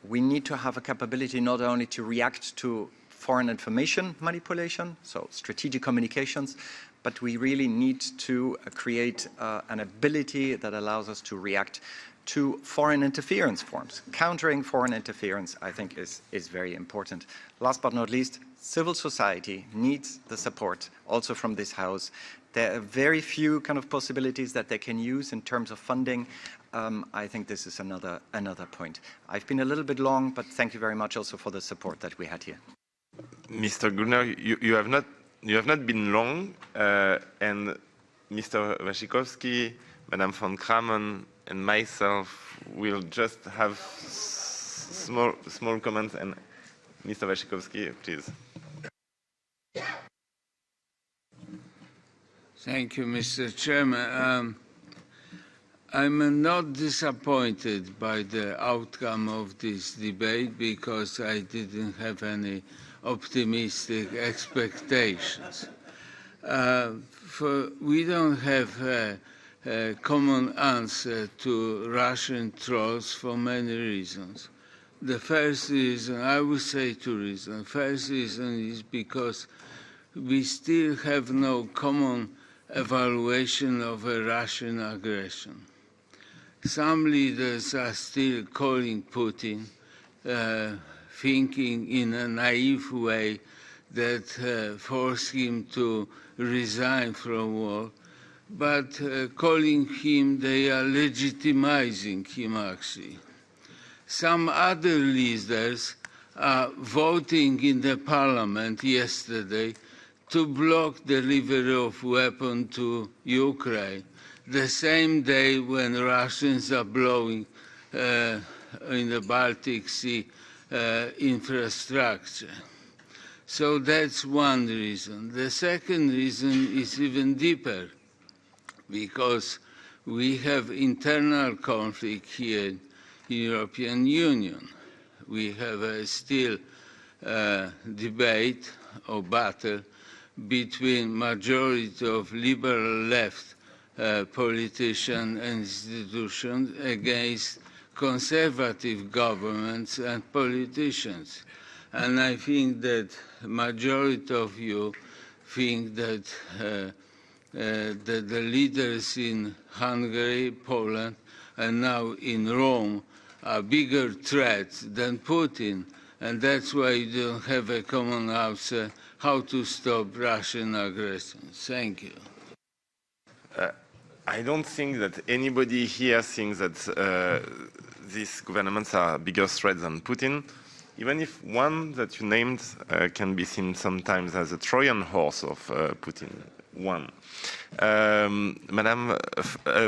we need to have a capability not only to react to foreign information manipulation, so strategic communications, but we really need to create an ability that allows us to react to foreign interference forms. Countering foreign interference, I think, is very important. Last but not least, civil society needs the support also from this House. There are very few kind of possibilities that they can use in terms of funding. I think this is another point. I've been a little bit long, but thank you very much also for the support that we had here. Mr. Gunnar, you have not been long, and Mr. Waszykowski, Madame von Kramon, and myself will just have small comments. And Mr. Waszykowski, please. Thank you, Mr. Chairman. I'm not disappointed by the outcome of this debate because I didn't have any optimistic expectations. We don't have a common answer to Russian trolls for many reasons. The first reason, I would say two reasons. First reason is because we still have no common evaluation of a Russian aggression. Some leaders are still calling Putin, thinking in a naive way that force him to resign from war, but calling him, they are legitimizing him actually. Some other leaders are voting in the parliament yesterday to block delivery of weapons to Ukraine, the same day when Russians are blowing in the Baltic Sea infrastructure. So that's one reason. The second reason is even deeper, because we have internal conflict here in the European Union. We have still debate or battle between majority of liberal left politicians and institutions against conservative governments and politicians. And I think that majority of you think that the leaders in Hungary, Poland, and now in Rome are bigger threats than Putin. And that's why you don't have a common answer how to stop Russian aggression. Thank you. I don't think that anybody here thinks that these governments are bigger threats than Putin, even if one that you named can be seen sometimes as a Trojan horse of Putin. One.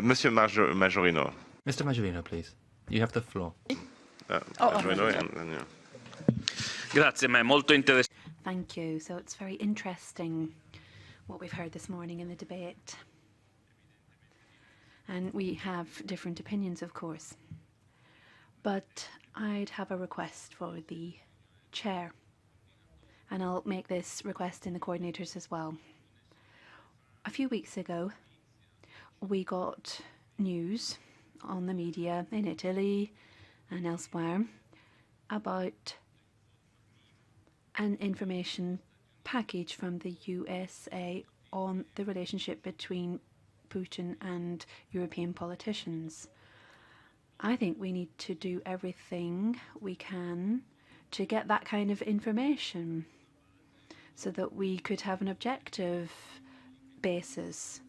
Monsieur Majorino. Mr. Majorino, please. You have the floor. Majorino and then you. Grazie, ma è molto interessante. Thank you. So it's very interesting what we've heard this morning in the debate. And we have different opinions, of course. But I'd have a request for the chair. And I'll make this request in the coordinators as well. A few weeks ago, we got news on the media in Italy and elsewhere about an information package from the USA on the relationship between Putin and European politicians. I think we need to do everything we can to get that kind of information so that we could have an objective basis.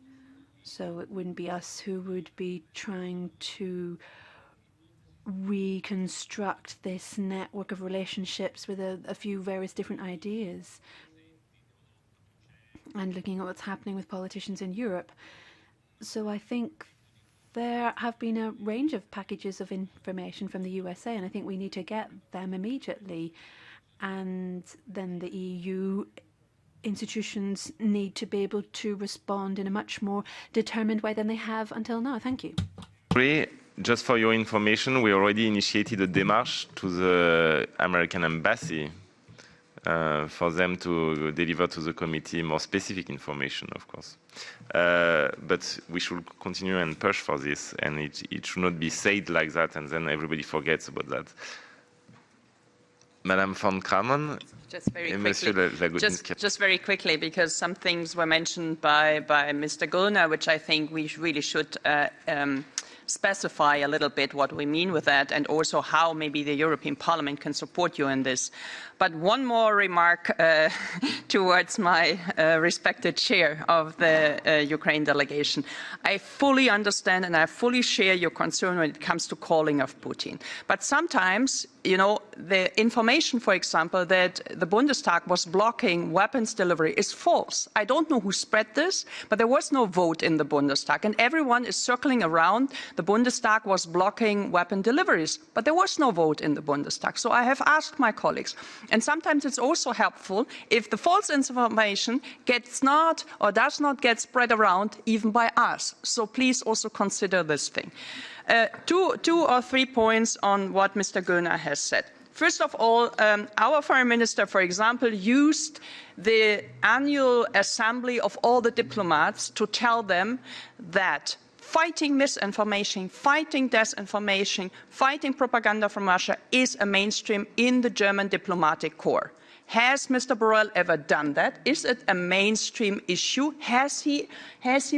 So it wouldn't be us who would be trying to reconstruct this network of relationships with a few various different ideas and looking at what's happening with politicians in Europe. So I think there have been a range of packages of information from the USA, and I think we need to get them immediately. And then the EU institutions need to be able to respond in a much more determined way than they have until now. Thank you. just for your information, we already initiated a démarche to the American embassy for them to deliver to the committee more specific information, of course. But we should continue and push for this, and it should not be said like that, and then everybody forgets about that. Madame von Kramon, just very and quickly, Monsieur Lagodinsky. just very quickly, because some things were mentioned by Mr. Gurner, which I think we really should specify a little bit what we mean with that, and also how maybe the European Parliament can support you in this. But one more remark towards my respected chair of the Ukraine delegation. I fully understand and I fully share your concern when it comes to calling of Putin. But sometimes, you know, the information, for example, that the Bundestag was blocking weapons delivery is false. I don't know who spread this, but there was no vote in the Bundestag. And everyone is circling around. The Bundestag was blocking weapon deliveries, but there was no vote in the Bundestag. So I have asked my colleagues. And sometimes it's also helpful if the false information gets not or does not get spread around even by us. So please also consider this thing. Two or three points on what Mr. Gurner has said. First of all, our foreign minister, for example, used the annual assembly of all the diplomats to tell them that fighting misinformation, fighting disinformation, fighting propaganda from Russia is a mainstream in the German diplomatic corps. Has Mr. Borrell ever done that? Is it a mainstream issue? Has he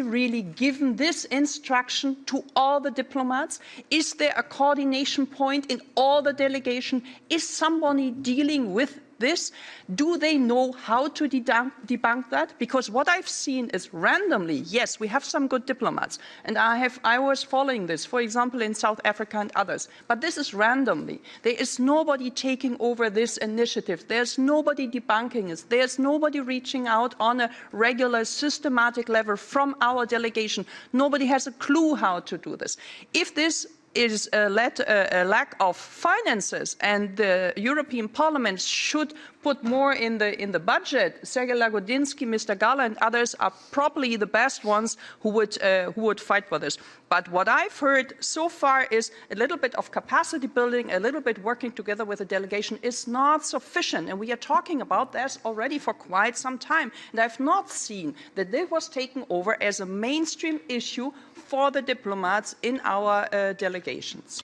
really given this instruction to all the diplomats? Is there a coordination point in all the delegation? Is somebody dealing with this? Do they know how to debunk that? Because what I've seen is randomly, yes, we have some good diplomats, and I was following this, for example, in South Africa and others, but this is randomly. There is nobody taking over this initiative. There's nobody debunking it. There's nobody reaching out on a regular, systematic level from our delegation. Nobody has a clue how to do this. If this is a lack of finances, and the European Parliament should put more in the budget. Sergei Lagodinsky, Mr. Gala, and others are probably the best ones who would fight for this. But what I've heard so far is a little bit of capacity building, a little bit working together with the delegation is not sufficient, and we are talking about this already for quite some time. And I've not seen that this was taken over as a mainstream issue for the diplomats in our delegations.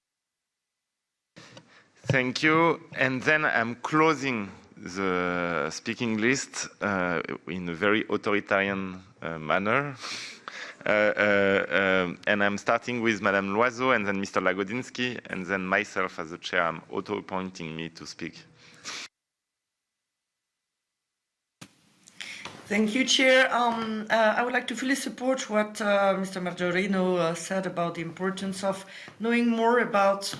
Thank you. And then I'm closing the speaking list in a very authoritarian manner. And I'm starting with Madame Loiseau and then Mr. Lagodinsky, and then myself as the chair, I'm auto-appointing me to speak. Thank you, Chair. I would like to fully support what Mr. Majorino said about the importance of knowing more about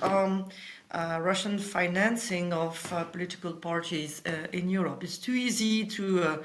Russian financing of political parties in Europe. It's too easy to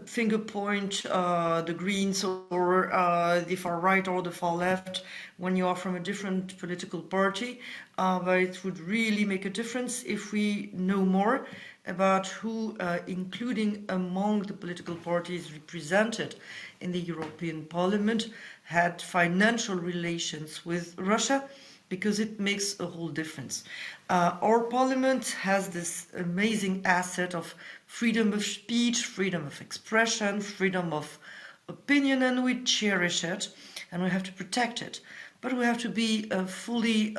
finger point the Greens or the far right or the far left when you are from a different political party, but it would really make a difference if we know more about who, including among the political parties represented in the European Parliament, had financial relations with Russia, because it makes a whole difference. Our Parliament has this amazing asset of freedom of speech, freedom of expression, freedom of opinion, and we cherish it, and we have to protect it. But we have to be fully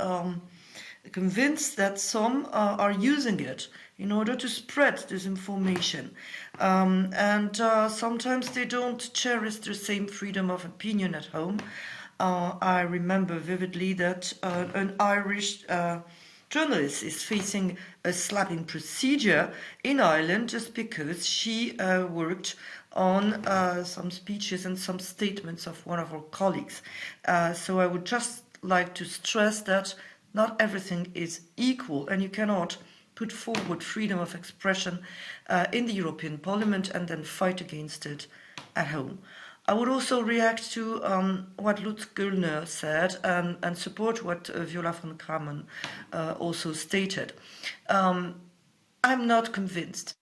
convinced that some are using it in order to spread disinformation. And sometimes they don't cherish the same freedom of opinion at home. I remember vividly that an Irish journalist is facing a slapping procedure in Ireland just because she worked on some speeches and some statements of one of our colleagues. So I would just like to stress that not everything is equal, and you cannot put forward freedom of expression in the European Parliament and then fight against it at home. I would also react to what Lutz Güllner said and support what Viola von Kramon also stated. I'm not convinced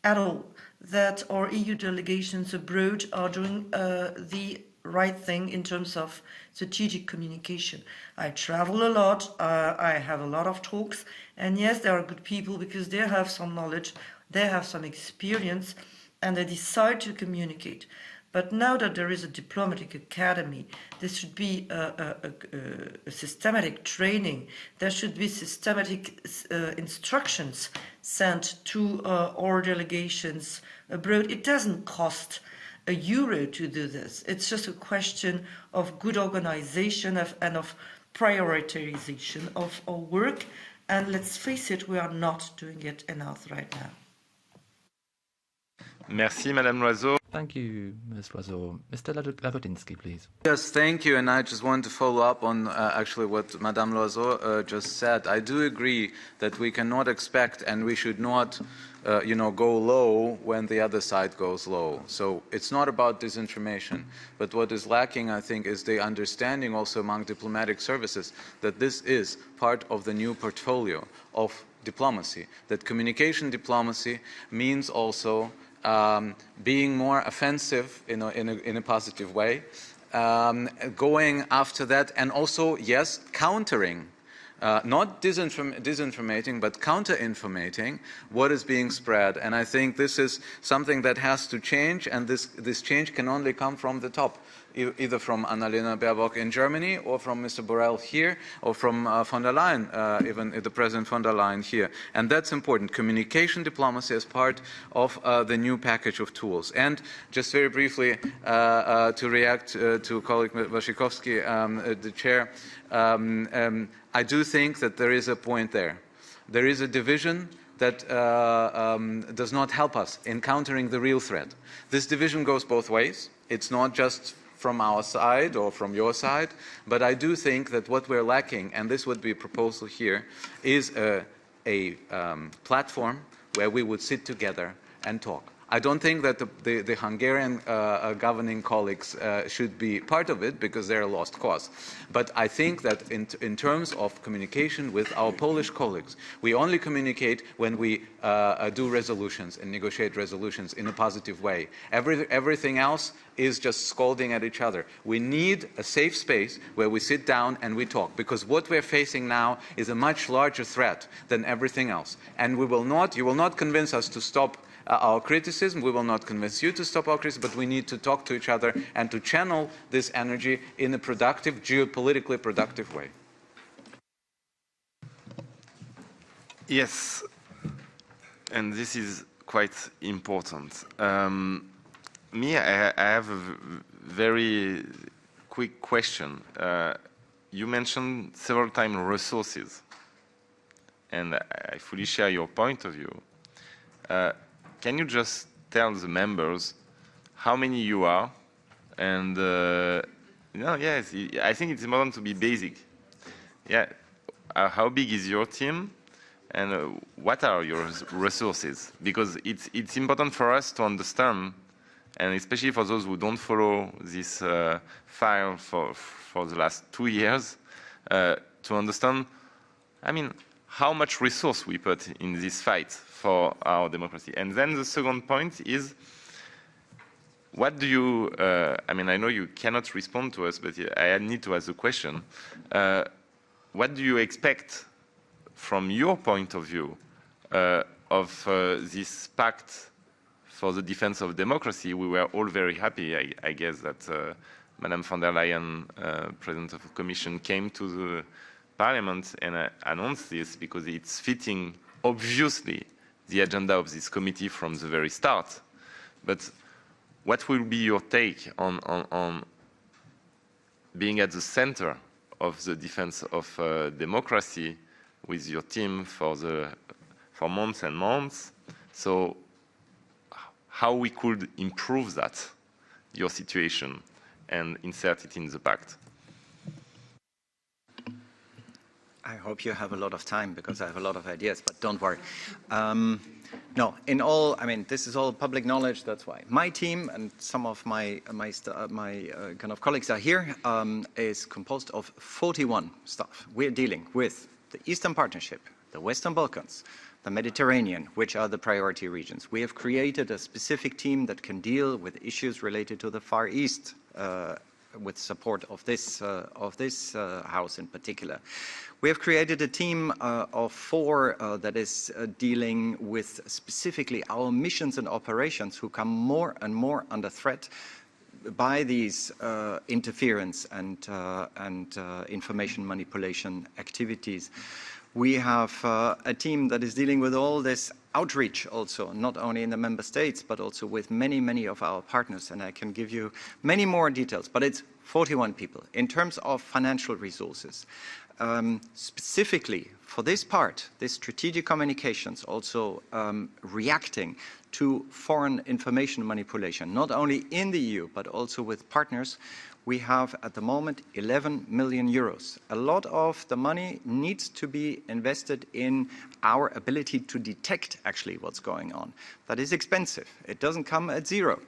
at all that our EU delegations abroad are doing the right thing in terms of strategic communication. I travel a lot, I have a lot of talks, and yes, there are good people because they have some knowledge, they have some experience, and they decide to communicate. But now that there is a diplomatic academy, there should be a systematic training. There should be systematic instructions sent to our delegations abroad. It doesn't cost €1 to do this. It's just a question of good organization and of prioritization of our work. And let's face it, we are not doing it enough right now. Merci, Madame Loiseau. Thank you, Ms. Loiseau. Mr. Lagodinsky, please. Yes, thank you. And I just want to follow up on actually what Madame Loiseau just said. I do agree that we cannot expect and we should not go low when the other side goes low. So it's not about disinformation. But what is lacking, I think, is the understanding also among diplomatic services that this is part of the new portfolio of diplomacy, that communication diplomacy means also being more offensive in a positive way, going after that, and also, yes, countering, not disinformating, but counter-informating what is being spread. And I think this is something that has to change, and this change can only come from the top, either from Annalena Baerbock in Germany, or from Mr. Borrell here, or from von der Leyen, even the President von der Leyen here. And that's important. Communication diplomacy as part of the new package of tools. And just very briefly, to react to colleague Waszczykowski, the chair, I do think that there is a point there. There is a division that does not help us in countering the real threat. This division goes both ways. It's not just from our side or from your side, but I do think that what we're lacking, and this would be a proposal here, is a platform where we would sit together and talk. I don't think that the Hungarian governing colleagues should be part of it because they're a lost cause. But I think that in terms of communication with our Polish colleagues, we only communicate when we do resolutions and negotiate resolutions in a positive way. Everything else is just scolding at each other. We need a safe space where we sit down and we talk, because what we're facing now is a much larger threat than everything else. And you will not convince us to stop our criticism. We will not convince you to stop our criticism, but we need to talk to each other and to channel this energy in a productive, geopolitically productive way. Yes, and this is quite important. I have a very quick question. You mentioned several times resources, and I fully share your point of view. Can you just tell the members how many you are? And yes, I think it's important to be basic. Yeah, how big is your team, and what are your resources? Because it's important for us to understand, and especially for those who don't follow this file for the last 2 years, to understand, how much resource we put in this fight for our democracy. And then the second point is, what do you, I know you cannot respond to us, but I need to ask a question. What do you expect from your point of view of this pact for the defense of democracy? We were all very happy, I guess, that Madame von der Leyen, President of the Commission, came to the Parliament and announced this, because it's fitting, obviously, the agenda of this committee from the very start. But what will be your take on being at the center of the defense of democracy with your team for months and months? So how we could improve that, your situation, and insert it in the pact? I hope you have a lot of time, because I have a lot of ideas, but don't worry. No, in all, this is all public knowledge. That's why my team and some of my kind of colleagues are here, is composed of 41 staff. We're dealing with the Eastern Partnership, the Western Balkans, the Mediterranean, which are the priority regions. We have created a specific team that can deal with issues related to the Far East with support of this House in particular. We have created a team of 4 that is dealing with specifically our missions and operations who come more and more under threat by these interference and information manipulation activities. We have a team that is dealing with all this outreach also, not only in the member states, but also with many, many of our partners. And I can give you many more details, but it's 41 people. In terms of financial resources, specifically for this part, this strategic communications, also reacting to foreign information manipulation, not only in the EU, but also with partners, we have at the moment 11 million euros. A lot of the money needs to be invested in our ability to detect actually what's going on. That is expensive. It doesn't come at zero.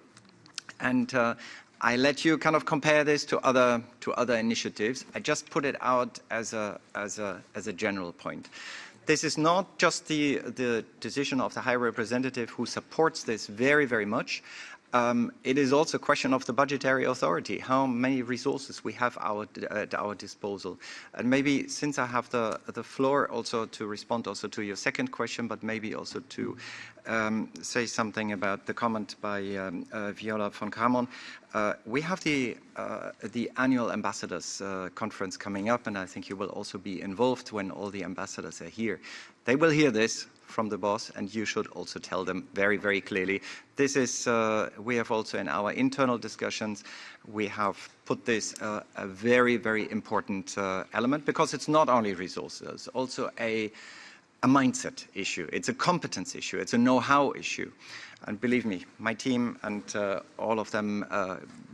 And I let you kind of compare this to other initiatives. I just put it out as a general point. This is not just the decision of the High Representative who supports this very, very much. It is also a question of the budgetary authority, how many resources we have at our disposal. And maybe since I have the floor also to respond also to your second question, but maybe also to say something about the comment by Viola von Kramon. We have the annual ambassadors conference coming up, and I think you will also be involved when all the ambassadors are here. They will hear this from the boss, and you should also tell them very, very clearly. This is, we have also in our internal discussions, we have put this a very, very important element, because it's not only resources, also a mindset issue. It's a competence issue. It's a know-how issue. And believe me, my team and all of them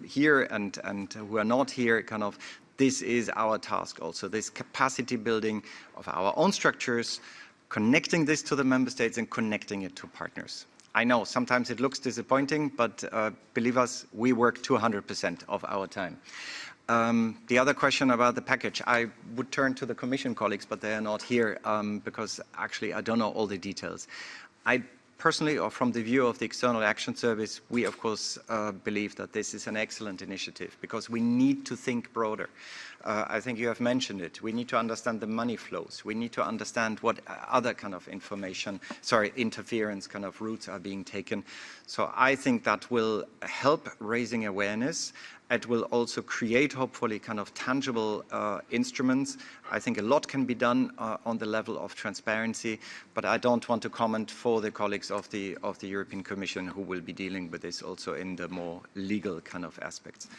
here and who are not here, kind of, this is our task also, this capacity building of our own structures, connecting this to the member states and connecting it to partners. I know sometimes it looks disappointing, but believe us, we work 200% of our time. The other question about the package, I would turn to the Commission colleagues, but they are not here because actually I don't know all the details. I personally, or from the view of the External Action Service, we of course believe that this is an excellent initiative because we need to think broader. I think you have mentioned it. We need to understand the money flows. We need to understand what other kind of interference kind of routes are being taken. So I think that will help raising awareness. It will also create, hopefully, kind of tangible instruments. I think a lot can be done on the level of transparency, but I don't want to comment for the colleagues of the European Commission who will be dealing with this also in the more legal kind of aspects.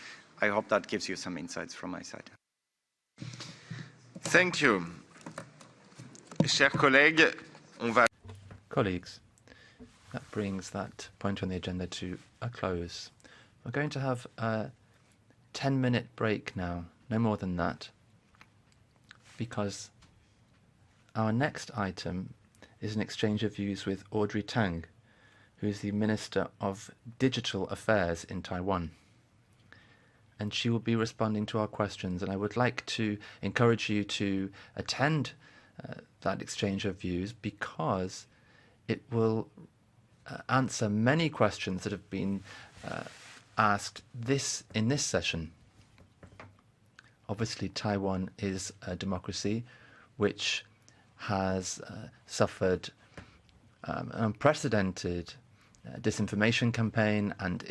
I hope that gives you some insights from my side. Thank you. Chers collègues, on va... Colleagues, that brings that point on the agenda to a close. We're going to have a 10-minute break now, no more than that, because our next item is an exchange of views with Audrey Tang, who is the Minister of Digital Affairs in Taiwan. And she will be responding to our questions, and I would like to encourage you to attend that exchange of views because it will answer many questions that have been asked in this session. Obviously, Taiwan is a democracy which has suffered an unprecedented disinformation campaign and